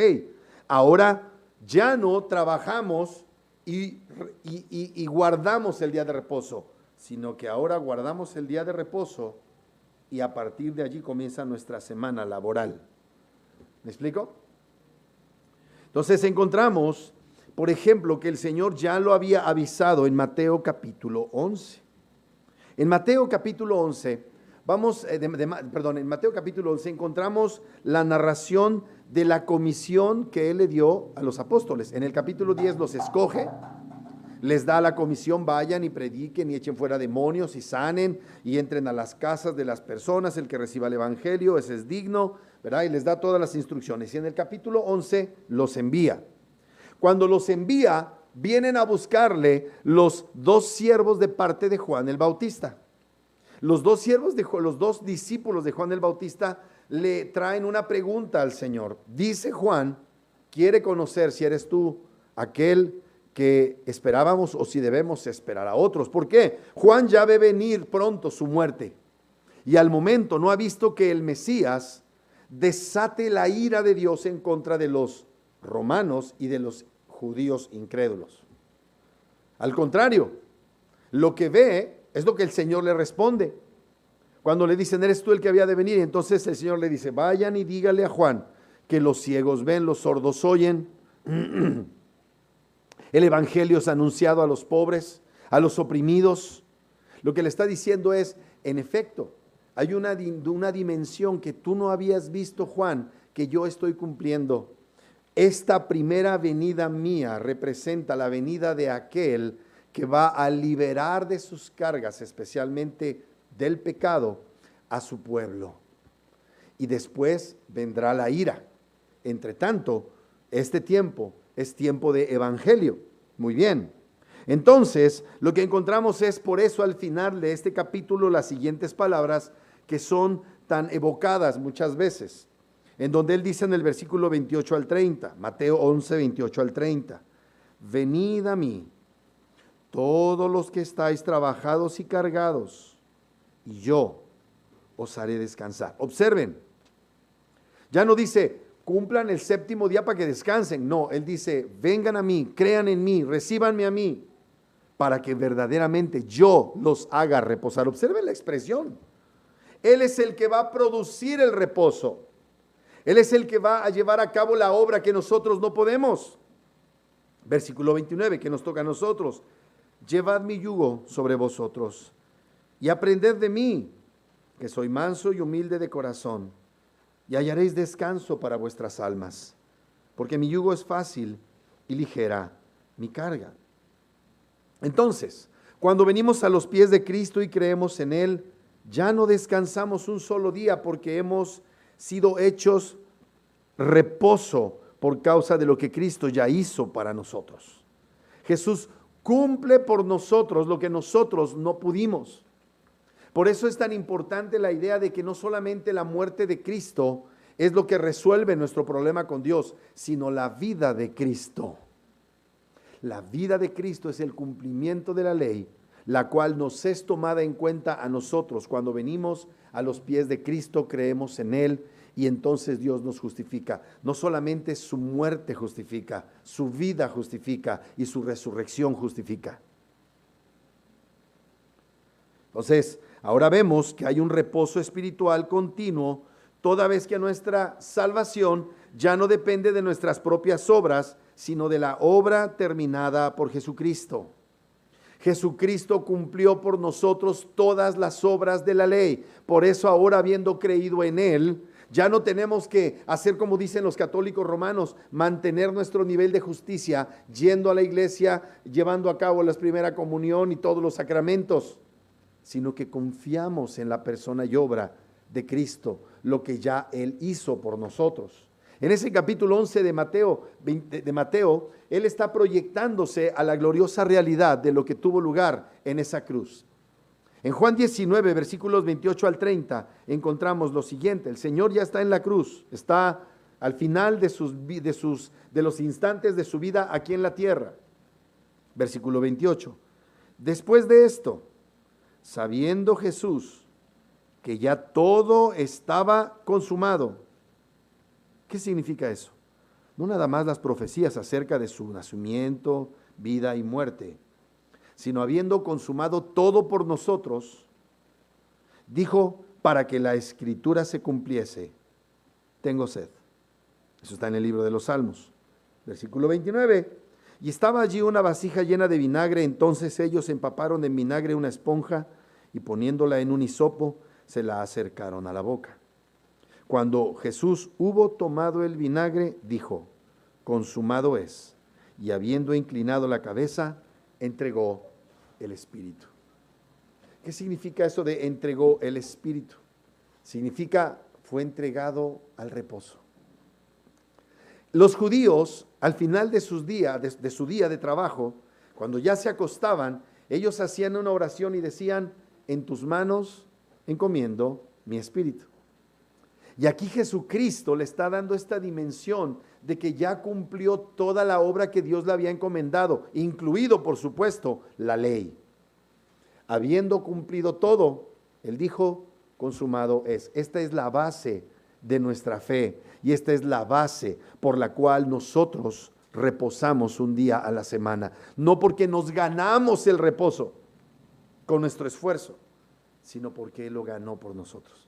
ahora ya no trabajamos y guardamos el día de reposo, sino que ahora guardamos el día de reposo y a partir de allí comienza nuestra semana laboral. ¿Me explico? Entonces encontramos, por ejemplo, que el Señor ya lo había avisado en Mateo capítulo 11. En Mateo capítulo 11, en Mateo capítulo 11 encontramos la narración de la comisión que Él le dio a los apóstoles. En el capítulo 10 los escoge, les da la comisión: vayan y prediquen y echen fuera demonios y sanen y entren a las casas de las personas, el que reciba el evangelio, ese es digno, ¿verdad? Y les da todas las instrucciones. Y en el capítulo 11 los envía. Cuando los envía, vienen a buscarle los 2 siervos de parte de Juan el Bautista. Los 2 discípulos de Juan el Bautista le traen una pregunta al Señor. Dice Juan, quiere conocer si eres tú aquel que esperábamos o si debemos esperar a otros. ¿Por qué? Juan ya ve venir pronto su muerte y al momento no ha visto que el Mesías desate la ira de Dios en contra de los romanos y de los judíos incrédulos. Al contrario, lo que ve es lo que el Señor le responde. Cuando le dicen, ¿eres tú el que había de venir? Y entonces el Señor le dice, vayan y dígale a Juan que los ciegos ven, los sordos oyen, El evangelio es anunciado a los pobres, a los oprimidos. Lo que le está diciendo es, en efecto, hay una dimensión que tú no habías visto, Juan, que yo estoy cumpliendo. Esta primera venida mía representa la venida de aquel que va a liberar de sus cargas, especialmente del pecado, a su pueblo. Y después vendrá la ira. Entre tanto, este tiempo es tiempo de evangelio. Muy bien. Entonces, lo que encontramos es por eso al final de este capítulo las siguientes palabras que son tan evocadas muchas veces, en donde él dice en el versículo 28 al 30, Mateo 11, 28 al 30, venid a mí, todos los que estáis trabajados y cargados, y yo os haré descansar. Observen, ya no dice, cumplan el séptimo día para que descansen. No, él dice, vengan a mí, crean en mí, recíbanme a mí, para que verdaderamente yo los haga reposar. Observen la expresión. Él es el que va a producir el reposo. Él es el que va a llevar a cabo la obra que nosotros no podemos. Versículo 29, que nos toca a nosotros. Llevad mi yugo sobre vosotros y aprended de mí, que soy manso y humilde de corazón, y hallaréis descanso para vuestras almas, porque mi yugo es fácil y ligera mi carga. Entonces, cuando venimos a los pies de Cristo y creemos en Él, ya no descansamos un solo día porque hemos sido hechos reposo por causa de lo que Cristo ya hizo para nosotros. Jesús cumple por nosotros lo que nosotros no pudimos. Por eso es tan importante la idea de que no solamente la muerte de Cristo es lo que resuelve nuestro problema con Dios, sino la vida de Cristo. La vida de Cristo es el cumplimiento de la ley, la cual nos es tomada en cuenta a nosotros cuando venimos a los pies de Cristo, creemos en Él y entonces Dios nos justifica. No solamente su muerte justifica, su vida justifica y su resurrección justifica. Entonces, ahora vemos que hay un reposo espiritual continuo toda vez que nuestra salvación ya no depende de nuestras propias obras, sino de la obra terminada por Jesucristo. Jesucristo cumplió por nosotros todas las obras de la ley. Por eso ahora, habiendo creído en Él, ya no tenemos que hacer como dicen los católicos romanos, mantener nuestro nivel de justicia yendo a la iglesia, llevando a cabo la primera comunión y todos los sacramentos, sino que confiamos en la persona y obra de Cristo, lo que ya Él hizo por nosotros. En ese capítulo 11 de Mateo, Él está proyectándose a la gloriosa realidad de lo que tuvo lugar en esa cruz. En Juan 19, versículos 28 al 30, encontramos lo siguiente. El Señor ya está en la cruz, está al final de los instantes de su vida aquí en la tierra. Versículo 28. Después de esto, sabiendo Jesús que ya todo estaba consumado. ¿Qué significa eso? No nada más las profecías acerca de su nacimiento, vida y muerte, sino habiendo consumado todo por nosotros, dijo, para que la escritura se cumpliese, tengo sed. Eso está en el libro de los Salmos. Versículo 29. Y estaba allí una vasija llena de vinagre, entonces ellos empaparon en vinagre una esponja y poniéndola en un hisopo, se la acercaron a la boca. Cuando Jesús hubo tomado el vinagre, dijo, consumado es, y habiendo inclinado la cabeza, entregó el Espíritu. ¿Qué significa eso de entregó el Espíritu? Significa fue entregado al reposo. Los judíos, al final de su día de trabajo, cuando ya se acostaban, ellos hacían una oración y decían, en tus manos encomiendo mi espíritu. Y aquí Jesucristo le está dando esta dimensión de que ya cumplió toda la obra que Dios le había encomendado, incluido, por supuesto, la ley. Habiendo cumplido todo, Él dijo, consumado es. Esta es la base de nuestra fe y esta es la base por la cual nosotros reposamos un día a la semana. No porque nos ganamos el reposo con nuestro esfuerzo, sino porque Él lo ganó por nosotros.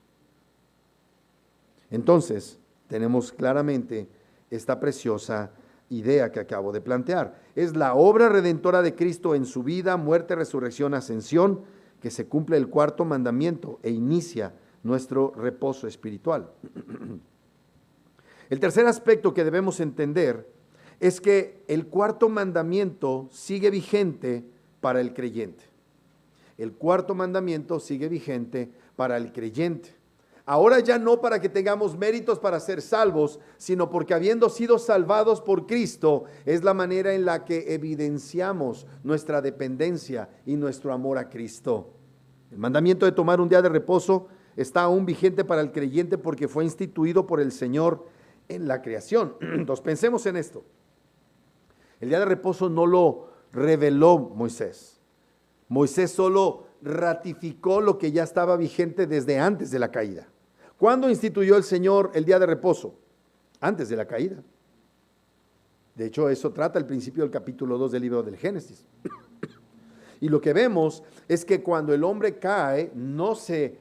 Entonces, tenemos claramente esta preciosa idea que acabo de plantear. Es la obra redentora de Cristo en su vida, muerte, resurrección, ascensión, que se cumple el cuarto mandamiento e inicia nuestro reposo espiritual. El tercer aspecto que debemos entender es que el cuarto mandamiento sigue vigente para el creyente. El cuarto mandamiento sigue vigente para el creyente. Ahora ya no para que tengamos méritos para ser salvos, sino porque habiendo sido salvados por Cristo, es la manera en la que evidenciamos nuestra dependencia y nuestro amor a Cristo. El mandamiento de tomar un día de reposo está aún vigente para el creyente porque fue instituido por el Señor en la creación. Entonces pensemos en esto. El día de reposo no lo reveló Moisés. Moisés solo ratificó lo que ya estaba vigente desde antes de la caída. ¿Cuándo instituyó el Señor el día de reposo? Antes de la caída. De hecho, eso trata el principio del capítulo 2 del libro del Génesis. Y lo que vemos es que cuando el hombre cae, no se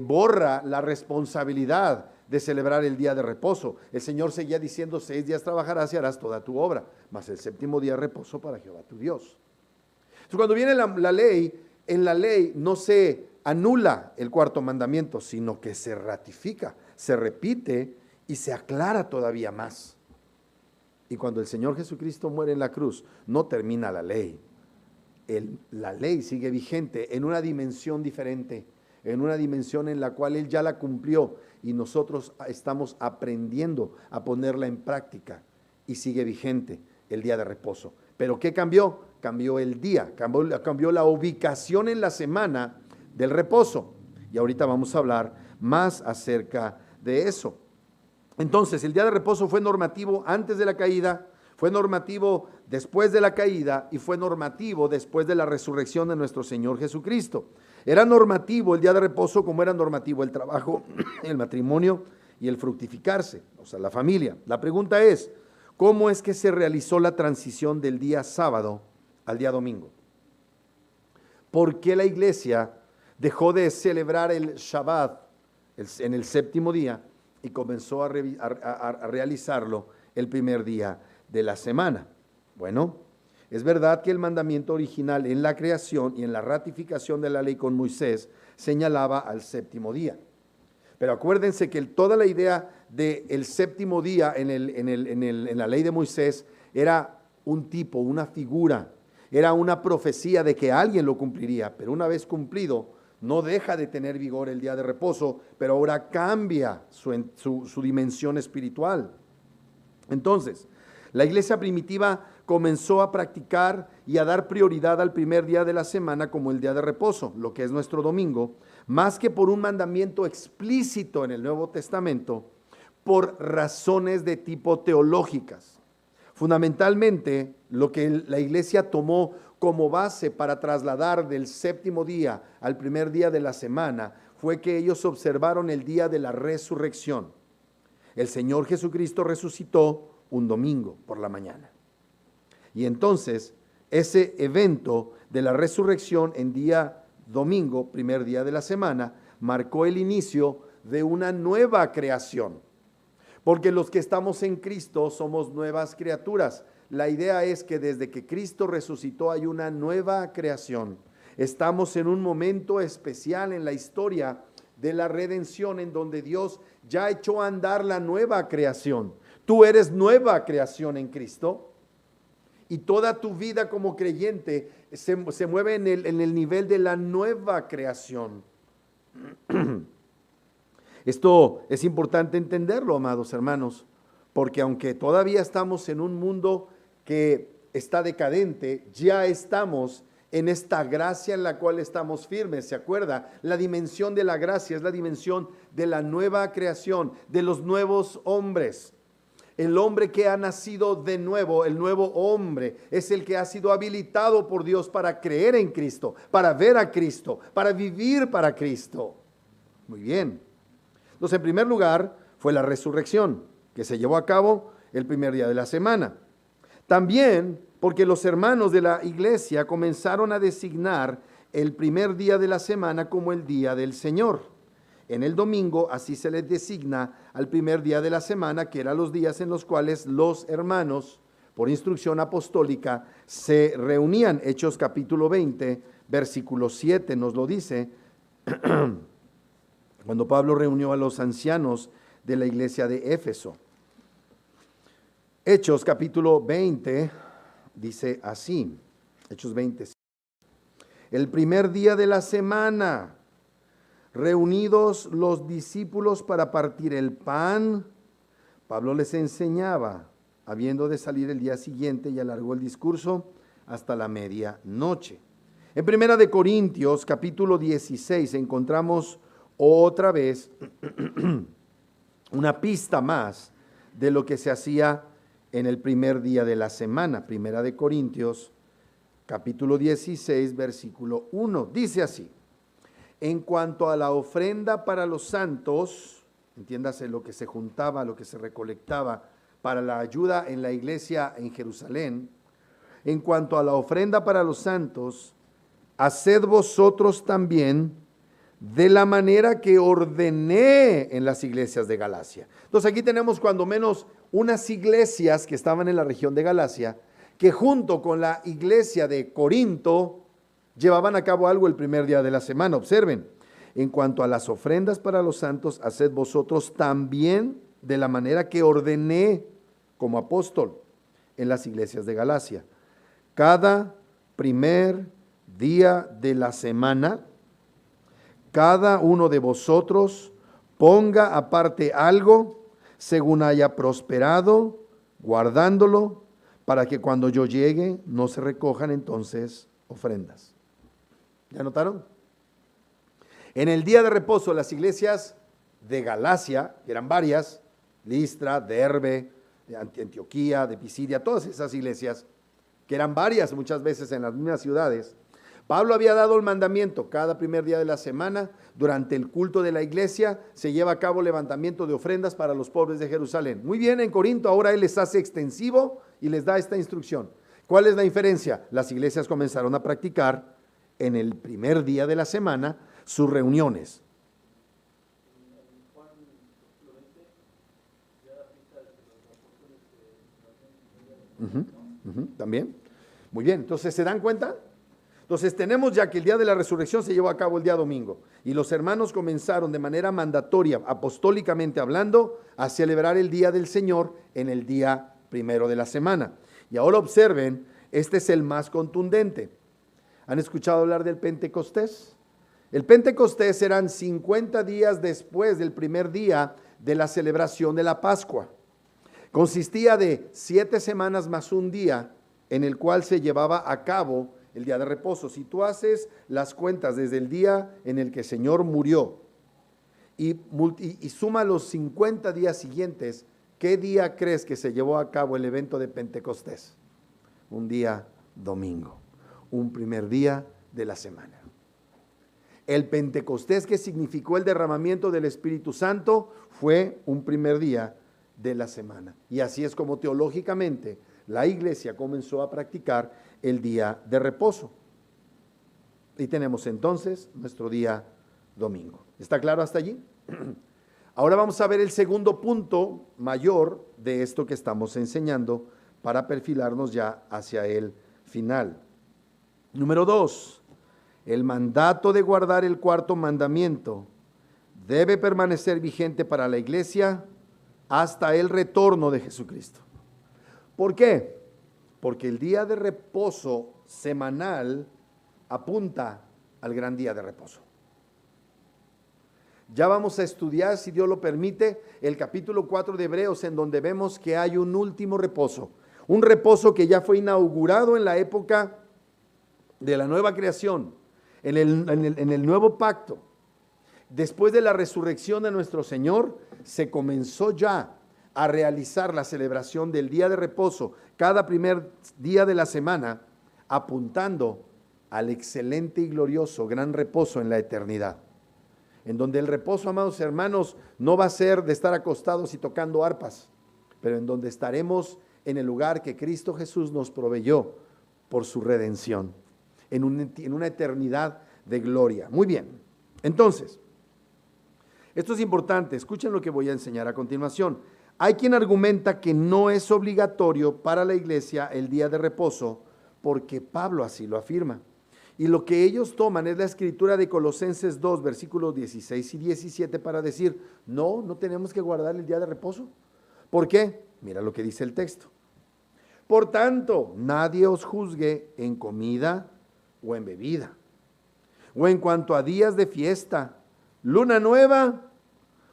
borra la responsabilidad de celebrar el día de reposo. El Señor seguía diciendo: 6 días trabajarás y harás toda tu obra, mas el séptimo día reposo para Jehová tu Dios. Entonces, cuando viene la ley, en la ley no se anula el cuarto mandamiento, sino que se ratifica, se repite y se aclara todavía más. Y cuando el Señor Jesucristo muere en la cruz, no termina la ley. La ley sigue vigente en una dimensión diferente, en una dimensión en la cual Él ya la cumplió y nosotros estamos aprendiendo a ponerla en práctica y sigue vigente el día de reposo. ¿Pero qué cambió? Cambió el día, cambió la ubicación en la semana del reposo. Y ahorita vamos a hablar más acerca de eso. Entonces, el día de reposo fue normativo antes de la caída, fue normativo después de la caída y fue normativo después de la resurrección de nuestro Señor Jesucristo. Era normativo el día de reposo como era normativo el trabajo, el matrimonio y el fructificarse, o sea, la familia. La pregunta es, ¿cómo es que se realizó la transición del día sábado al día domingo? ¿Por qué la iglesia dejó de celebrar el Shabbat en el séptimo día y comenzó a realizarlo el primer día de la semana? Bueno, es verdad que el mandamiento original en la creación y en la ratificación de la ley con Moisés señalaba al séptimo día. Pero acuérdense que toda la idea del séptimo día en la ley de Moisés era un tipo, una figura, era una profecía de que alguien lo cumpliría, pero una vez cumplido, no deja de tener vigor el día de reposo, pero ahora cambia su dimensión espiritual. Entonces, la iglesia primitiva comenzó a practicar y a dar prioridad al primer día de la semana como el día de reposo, lo que es nuestro domingo, más que por un mandamiento explícito en el Nuevo Testamento, por razones de tipo teológicas. Fundamentalmente, lo que la iglesia tomó como base para trasladar del séptimo día al primer día de la semana fue que ellos observaron el día de la resurrección. El Señor Jesucristo resucitó un domingo por la mañana. Y entonces, ese evento de la resurrección en día domingo, primer día de la semana, marcó el inicio de una nueva creación. Porque los que estamos en Cristo somos nuevas criaturas. La idea es que desde que Cristo resucitó hay una nueva creación. Estamos en un momento especial en la historia de la redención en donde Dios ya echó a andar la nueva creación. Tú eres nueva creación en Cristo y toda tu vida como creyente se mueve en el nivel de la nueva creación. Esto es importante entenderlo, amados hermanos, porque aunque todavía estamos en un mundo que está decadente, ya estamos en esta gracia en la cual estamos firmes. ¿Se acuerda? La dimensión de la gracia es la dimensión de la nueva creación, de los nuevos hombres. El hombre que ha nacido de nuevo, el nuevo hombre, es el que ha sido habilitado por Dios para creer en Cristo, para ver a Cristo, para vivir para Cristo. Muy bien. Entonces, en primer lugar, fue la resurrección, que se llevó a cabo el primer día de la semana. También porque los hermanos de la iglesia comenzaron a designar el primer día de la semana como el día del Señor. en el domingo, así se les designa al primer día de la semana, que eran los días en los cuales los hermanos, por instrucción apostólica, se reunían. Hechos capítulo 20, versículo 7 nos lo dice, cuando Pablo reunió a los ancianos de la iglesia de Éfeso. Hechos capítulo 20 dice así, Hechos 20. El primer día de la semana, reunidos los discípulos para partir el pan, Pablo les enseñaba, habiendo de salir el día siguiente, y alargó el discurso hasta la medianoche. En Primera de Corintios, capítulo 16, encontramos otra vez una pista más de lo que se hacía en el primer día de la semana. Primera de Corintios, capítulo 16, versículo 1. Dice así: en cuanto a la ofrenda para los santos, entiéndase lo que se juntaba, lo que se recolectaba para la ayuda en la iglesia en Jerusalén, en cuanto a la ofrenda para los santos, haced vosotros también de la manera que ordené en las iglesias de Galacia. Entonces aquí tenemos cuando menos unas iglesias que estaban en la región de Galacia, que junto con la iglesia de Corinto llevaban a cabo algo el primer día de la semana. Observen, en cuanto a las ofrendas para los santos, haced vosotros también de la manera que ordené como apóstol en las iglesias de Galacia. Cada primer día de la semana, cada uno de vosotros ponga aparte algo según haya prosperado, guardándolo, para que cuando yo llegue no se recojan entonces ofrendas. ¿Ya notaron? En el día de reposo, las iglesias de Galacia, que eran varias, Listra, Derbe, de Antioquía, de Pisidia, todas esas iglesias, que eran varias muchas veces en las mismas ciudades, Pablo había dado el mandamiento: cada primer día de la semana, durante el culto de la iglesia, se lleva a cabo levantamiento de ofrendas para los pobres de Jerusalén. Muy bien, en Corinto ahora él les hace extensivo y les da esta instrucción. ¿Cuál es la diferencia? Las iglesias comenzaron a practicar en el primer día de la semana sus reuniones. También. Muy bien, entonces ¿se dan cuenta? Entonces tenemos ya que el día de la resurrección se llevó a cabo el día domingo y los hermanos comenzaron de manera mandatoria, apostólicamente hablando, a celebrar el día del Señor en el día primero de la semana. Y ahora observen, este es el más contundente. ¿Han escuchado hablar del Pentecostés? El Pentecostés eran 50 días después del primer día de la celebración de la Pascua. Consistía de 7 semanas más un día en el cual se llevaba a cabo el día de reposo. Si tú haces las cuentas desde el día en el que el Señor murió y suma los 50 días siguientes, ¿qué día crees que se llevó a cabo el evento de Pentecostés? Un día domingo, un primer día de la semana. El Pentecostés, que significó el derramamiento del Espíritu Santo, fue un primer día de la semana. Y así es como teológicamente la iglesia comenzó a practicar el día de reposo. Y tenemos entonces nuestro día domingo. ¿Está claro hasta allí? Ahora vamos a ver el segundo punto mayor de esto que estamos enseñando para perfilarnos ya hacia el final. Número 2, el mandato de guardar el cuarto mandamiento debe permanecer vigente para la iglesia hasta el retorno de Jesucristo. ¿Por qué? Porque el día de reposo semanal apunta al gran día de reposo. Ya vamos a estudiar, si Dios lo permite, el capítulo 4 de Hebreos, en donde vemos que hay un último reposo. Un reposo que ya fue inaugurado en la época de la nueva creación, en el nuevo pacto. Después de la resurrección de nuestro Señor, se comenzó ya a realizar la celebración del día de reposo cada primer día de la semana, apuntando al excelente y glorioso gran reposo en la eternidad, en donde el reposo, amados hermanos, no va a ser de estar acostados y tocando arpas, pero en donde estaremos en el lugar que Cristo Jesús nos proveyó por su redención, en una eternidad de gloria. Muy bien, entonces, Esto es importante, escuchen lo que voy a enseñar a continuación. Hay quien argumenta que no es obligatorio para la iglesia el día de reposo porque Pablo así lo afirma. Y lo que ellos toman es la escritura de Colosenses 2, versículos 16 y 17 para decir, no tenemos que guardar el día de reposo. ¿Por qué? Mira lo que dice el texto. Por tanto, nadie os juzgue en comida o en bebida, o en cuanto a días de fiesta, luna nueva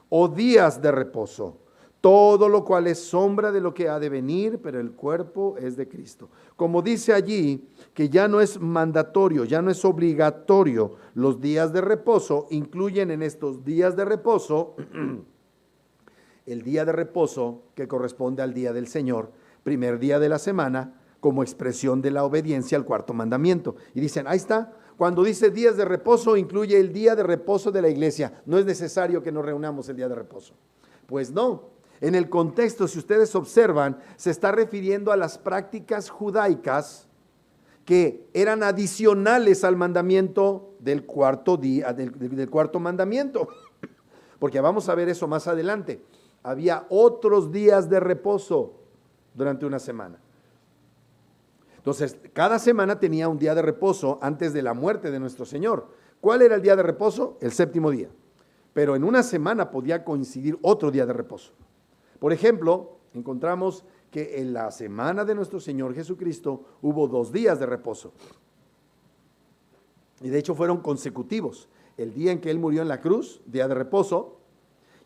o días de reposo. Todo lo cual es sombra de lo que ha de venir, pero el cuerpo es de Cristo. Como dice allí, que ya no es mandatorio, ya no es obligatorio los días de reposo, incluyen en estos días de reposo el día de reposo que corresponde al día del Señor, primer día de la semana, como expresión de la obediencia al cuarto mandamiento. Y dicen, ahí está, cuando dice días de reposo, incluye el día de reposo de la iglesia. No es necesario que nos reunamos el día de reposo. Pues no. En el contexto, si ustedes observan, se está refiriendo a las prácticas judaicas que eran adicionales al mandamiento del cuarto día, del cuarto mandamiento. Porque vamos a ver eso más adelante. Había otros días de reposo durante una semana. Entonces, cada semana tenía un día de reposo antes de la muerte de nuestro Señor. ¿Cuál era el día de reposo? El séptimo día. Pero en una semana podía coincidir otro día de reposo. Por ejemplo, encontramos que en la semana de nuestro Señor Jesucristo hubo 2 días de reposo. Y de hecho fueron consecutivos. El día en que Él murió en la cruz, día de reposo,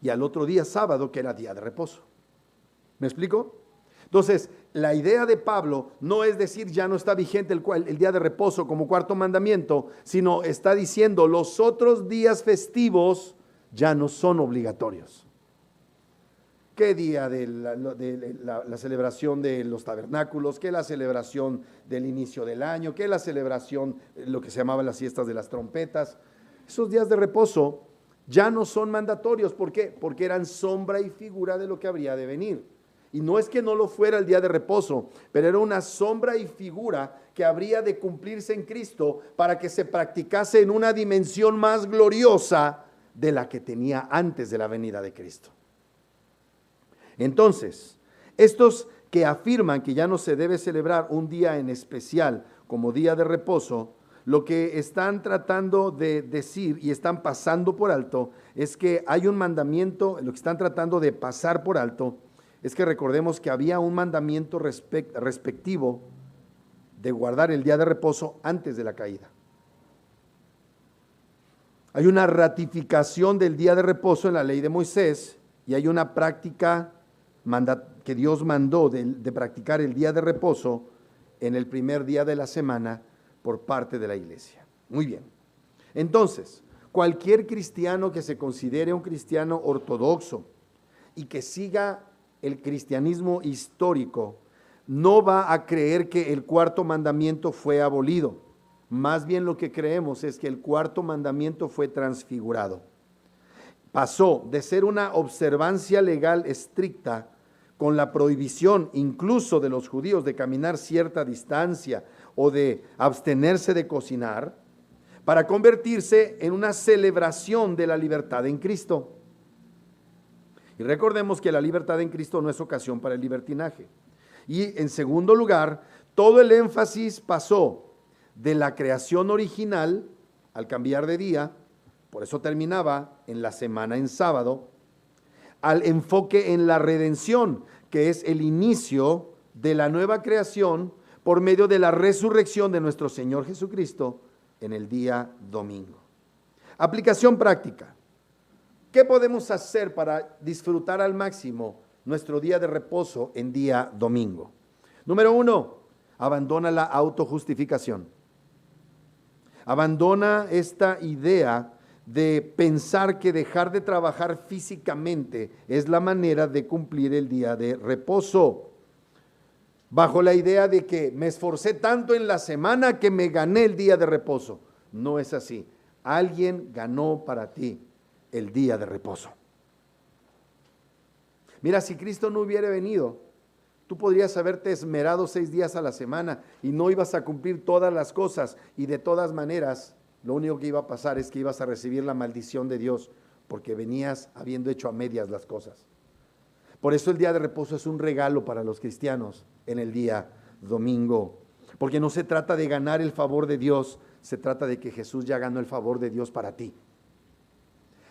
y al otro día sábado, que era día de reposo. ¿Me explico? Entonces, la idea de Pablo no es decir ya no está vigente el día de reposo como cuarto mandamiento, sino está diciendo los otros días festivos ya no son obligatorios. ¿Qué día de la celebración de los tabernáculos? ¿Qué la celebración del inicio del año? ¿Qué la celebración, lo que se llamaban las fiestas de las trompetas? Esos días de reposo ya no son mandatorios. ¿Por qué? Porque eran sombra y figura de lo que habría de venir. Y no es que no lo fuera el día de reposo, pero era una sombra y figura que habría de cumplirse en Cristo para que se practicase en una dimensión más gloriosa de la que tenía antes de la venida de Cristo. Entonces, estos que afirman que ya no se debe celebrar un día en especial como día de reposo, lo que están tratando de decir y están pasando por alto es que hay un mandamiento, lo que están tratando de pasar por alto es que recordemos que había un mandamiento respectivo de guardar el día de reposo antes de la caída. Hay una ratificación del día de reposo en la ley de Moisés y hay una práctica que Dios mandó de practicar el día de reposo en el primer día de la semana por parte de la iglesia. Muy bien. Entonces, cualquier cristiano que se considere un cristiano ortodoxo y que siga el cristianismo histórico, no va a creer que el cuarto mandamiento fue abolido. Más bien lo que creemos es que el cuarto mandamiento fue transfigurado. Pasó de ser una observancia legal estricta con la prohibición incluso de los judíos de caminar cierta distancia o de abstenerse de cocinar, para convertirse en una celebración de la libertad en Cristo. Y recordemos que la libertad en Cristo no es ocasión para el libertinaje. Y en segundo lugar, todo el énfasis pasó de la creación original al cambiar de día, por eso terminaba en la semana en sábado, al enfoque en la redención, que es el inicio de la nueva creación por medio de la resurrección de nuestro Señor Jesucristo en el día domingo. Aplicación práctica. ¿Qué podemos hacer para disfrutar al máximo nuestro día de reposo en día domingo? Número 1, abandona la autojustificación. Abandona esta idea de pensar que dejar de trabajar físicamente es la manera de cumplir el día de reposo. Bajo la idea de que me esforcé tanto en la semana que me gané el día de reposo. No es así. Alguien ganó para ti el día de reposo. Mira, si Cristo no hubiera venido, tú podrías haberte esmerado 6 días a la semana y no ibas a cumplir todas las cosas, y de todas maneras lo único que iba a pasar es que ibas a recibir la maldición de Dios porque venías habiendo hecho a medias las cosas. Por eso el día de reposo es un regalo para los cristianos en el día domingo, porque no se trata de ganar el favor de Dios, se trata de que Jesús ya ganó el favor de Dios para ti.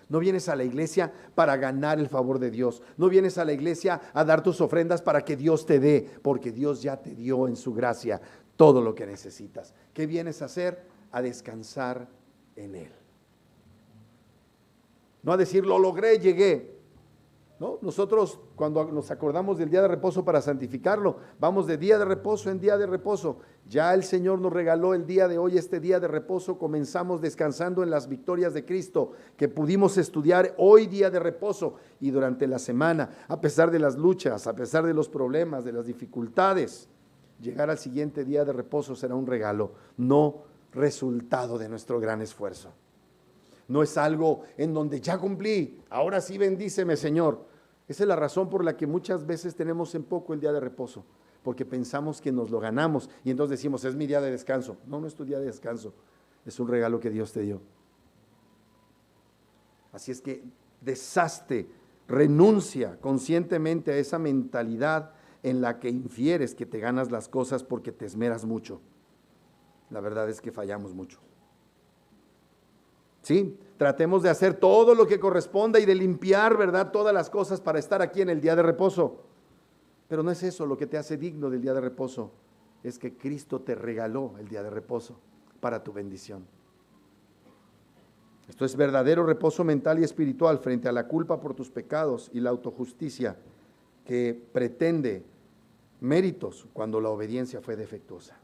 No vienes a la iglesia para ganar el favor de Dios. No vienes a la iglesia a dar tus ofrendas para que Dios te dé, porque Dios ya te dio en su gracia todo lo que necesitas. ¿Qué vienes a hacer? A descansar en Él. No a decir, lo logré, llegué. ¿No? Nosotros cuando nos acordamos del día de reposo para santificarlo, vamos de día de reposo en día de reposo. Ya el Señor nos regaló el día de hoy, este día de reposo. Comenzamos descansando en las victorias de Cristo que pudimos estudiar hoy, día de reposo, y durante la semana, a pesar de las luchas, a pesar de los problemas, de las dificultades, llegar al siguiente día de reposo será un regalo, no resultado de nuestro gran esfuerzo. No es algo en donde ya cumplí, ahora sí bendíceme, Señor. Esa es la razón por la que muchas veces tenemos en poco el día de reposo, porque pensamos que nos lo ganamos y entonces decimos, es mi día de descanso. No, no es tu día de descanso, es un regalo que Dios te dio. Así es que deshazte, renuncia conscientemente a esa mentalidad en la que infieres que te ganas las cosas porque te esmeras mucho. La verdad es que fallamos mucho. Sí, tratemos de hacer todo lo que corresponda y de limpiar, ¿verdad?, todas las cosas para estar aquí en el día de reposo. Pero no es eso lo que te hace digno del día de reposo, es que Cristo te regaló el día de reposo para tu bendición. Esto es verdadero reposo mental y espiritual frente a la culpa por tus pecados y la autojusticia que pretende méritos cuando la obediencia fue defectuosa.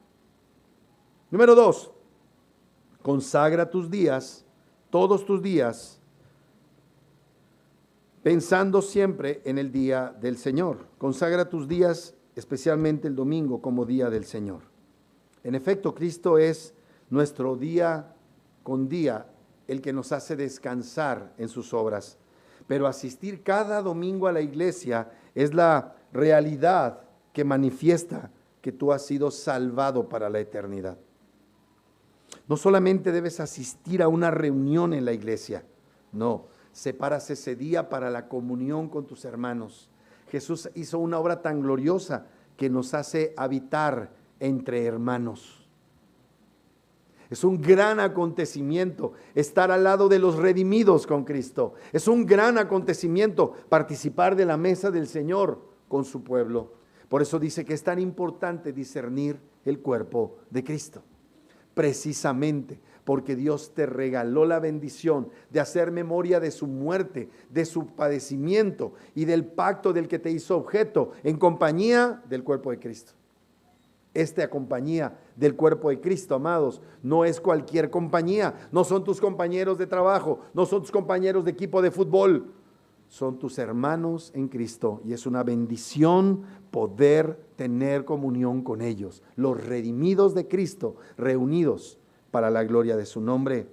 Número 2, consagra tus días, todos tus días, pensando siempre en el día del Señor. Consagra tus días, especialmente el domingo, como día del Señor. En efecto, Cristo es nuestro día con día, el que nos hace descansar en sus obras. Pero asistir cada domingo a la iglesia es la realidad que manifiesta que tú has sido salvado para la eternidad. No solamente debes asistir a una reunión en la iglesia, no, separas ese día para la comunión con tus hermanos. Jesús hizo una obra tan gloriosa que nos hace habitar entre hermanos. Es un gran acontecimiento estar al lado de los redimidos con Cristo. Es un gran acontecimiento participar de la mesa del Señor con su pueblo. Por eso dice que es tan importante discernir el cuerpo de Cristo. Precisamente porque Dios te regaló la bendición de hacer memoria de su muerte, de su padecimiento y del pacto del que te hizo objeto en compañía del cuerpo de Cristo. Esta compañía del cuerpo de Cristo, amados, no es cualquier compañía, no son tus compañeros de trabajo, no son tus compañeros de equipo de fútbol, son tus hermanos en Cristo y es una bendición poder tener comunión con ellos, los redimidos de Cristo, reunidos para la gloria de su nombre.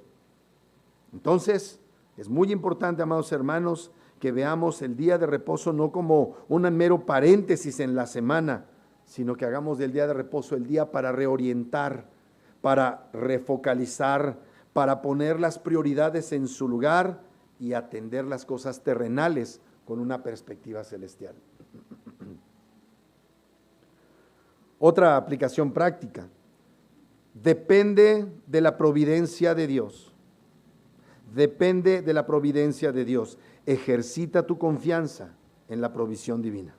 Entonces, es muy importante, amados hermanos, que veamos el día de reposo no como un mero paréntesis en la semana, sino que hagamos del día de reposo el día para reorientar, para refocalizar, para poner las prioridades en su lugar y atender las cosas terrenales con una perspectiva celestial. Otra aplicación práctica. Depende de la providencia de Dios. Depende de la providencia de Dios. Ejercita tu confianza en la provisión divina.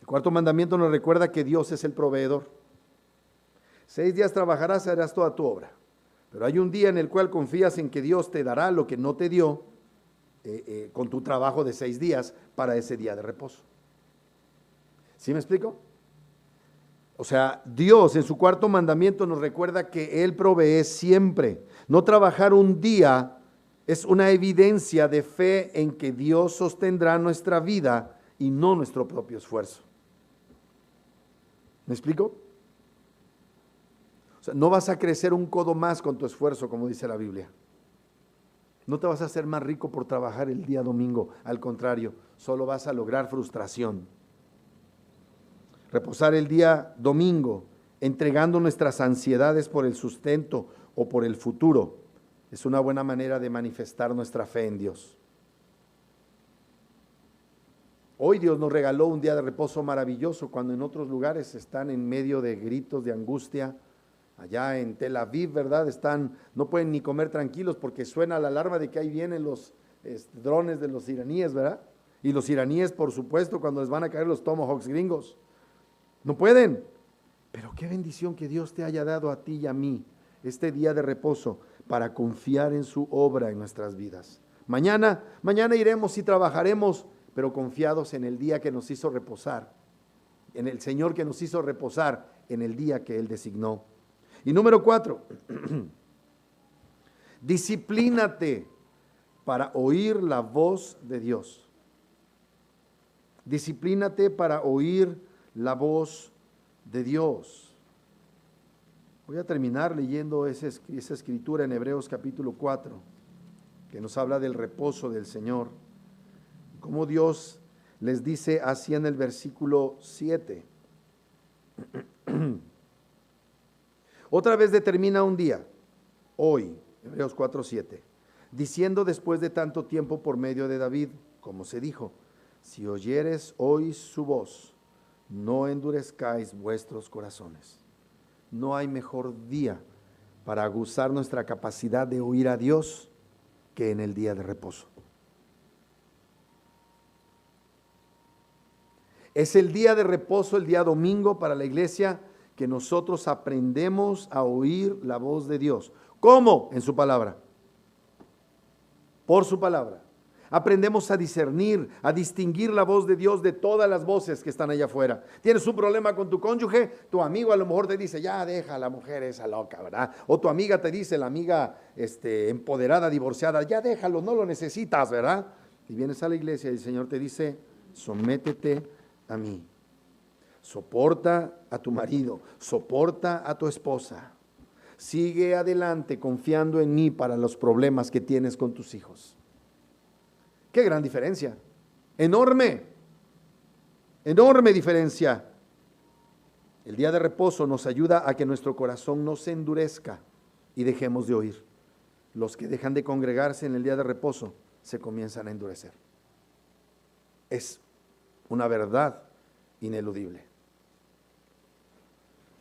El cuarto mandamiento nos recuerda que Dios es el proveedor. 6 días trabajarás y harás toda tu obra. Pero hay un día en el cual confías en que Dios te dará lo que no te dio con tu trabajo de 6 días para ese día de reposo. ¿Sí me explico? O sea, Dios en su cuarto mandamiento nos recuerda que Él provee siempre. No trabajar un día es una evidencia de fe en que Dios sostendrá nuestra vida y no nuestro propio esfuerzo. ¿Me explico? O sea, no vas a crecer un codo más con tu esfuerzo, como dice la Biblia. No te vas a hacer más rico por trabajar el día domingo. Al contrario, solo vas a lograr frustración. Reposar el día domingo, entregando nuestras ansiedades por el sustento o por el futuro, Es una buena manera de manifestar nuestra fe en Dios. Hoy Dios nos regaló un día de reposo maravilloso, cuando en otros lugares están en medio de gritos de angustia. Allá en Tel Aviv, ¿verdad? No pueden ni comer tranquilos porque suena la alarma de que ahí vienen los drones de los iraníes, ¿verdad? Y los iraníes, por supuesto, cuando les van a caer los Tomahawks gringos. No pueden. Pero qué bendición que Dios te haya dado a ti y a mí este día de reposo para confiar en su obra en nuestras vidas. Mañana iremos y trabajaremos, pero confiados en el día que nos hizo reposar, en el Señor que nos hizo reposar en el día que Él designó. Y número 4, disciplínate para oír la voz de Dios. Disciplínate para oír la voz de Dios. Voy a terminar leyendo esa escritura en Hebreos capítulo 4, que nos habla del reposo del Señor. Como Dios les dice así en el versículo 7. Otra vez determina un día, hoy, Hebreos 4:7, diciendo después de tanto tiempo por medio de David, como se dijo, si oyeres hoy su voz, no endurezcáis vuestros corazones. No hay mejor día para aguzar nuestra capacidad de oír a Dios que en el día de reposo. Es el día de reposo, el día domingo para la iglesia, que nosotros aprendemos a oír la voz de Dios. ¿Cómo? En su palabra. Por su palabra. Aprendemos a discernir, a distinguir la voz de Dios de todas las voces que están allá afuera. Tienes un problema con tu cónyuge, tu amigo a lo mejor te dice, ya deja a la mujer esa loca, ¿verdad? O tu amiga te dice, la amiga empoderada, divorciada, ya déjalo, no lo necesitas, ¿verdad? Y vienes a la iglesia y el Señor te dice, sométete a mí. Soporta a tu marido, soporta a tu esposa. Sigue adelante confiando en mí para los problemas que tienes con tus hijos. Qué gran diferencia, enorme diferencia. El día de reposo nos ayuda a que nuestro corazón no se endurezca y dejemos de oír. Los que dejan de congregarse en el día de reposo se comienzan a endurecer. Es una verdad ineludible.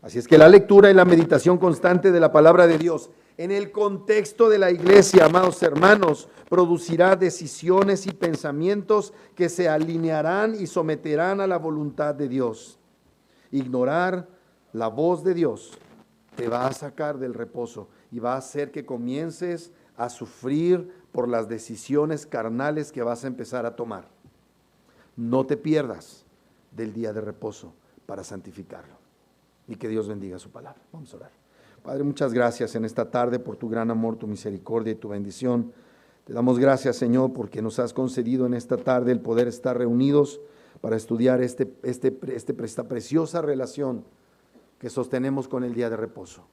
Así es que la lectura y la meditación constante de la palabra de Dios en el contexto de la iglesia, amados hermanos, producirá decisiones y pensamientos que se alinearán y someterán a la voluntad de Dios. Ignorar la voz de Dios te va a sacar del reposo y va a hacer que comiences a sufrir por las decisiones carnales que vas a empezar a tomar. No te pierdas del día de reposo para santificarlo. Y que Dios bendiga su palabra. Vamos a orar. Padre, muchas gracias en esta tarde por tu gran amor, tu misericordia y tu bendición. Te damos gracias, Señor, porque nos has concedido en esta tarde el poder estar reunidos para estudiar esta preciosa relación que sostenemos con el día de reposo.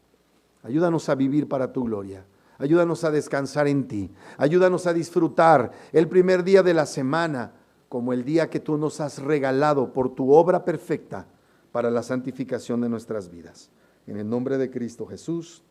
Ayúdanos a vivir para tu gloria. Ayúdanos a descansar en ti. Ayúdanos a disfrutar el primer día de la semana como el día que tú nos has regalado por tu obra perfecta para la santificación de nuestras vidas. En el nombre de Cristo Jesús.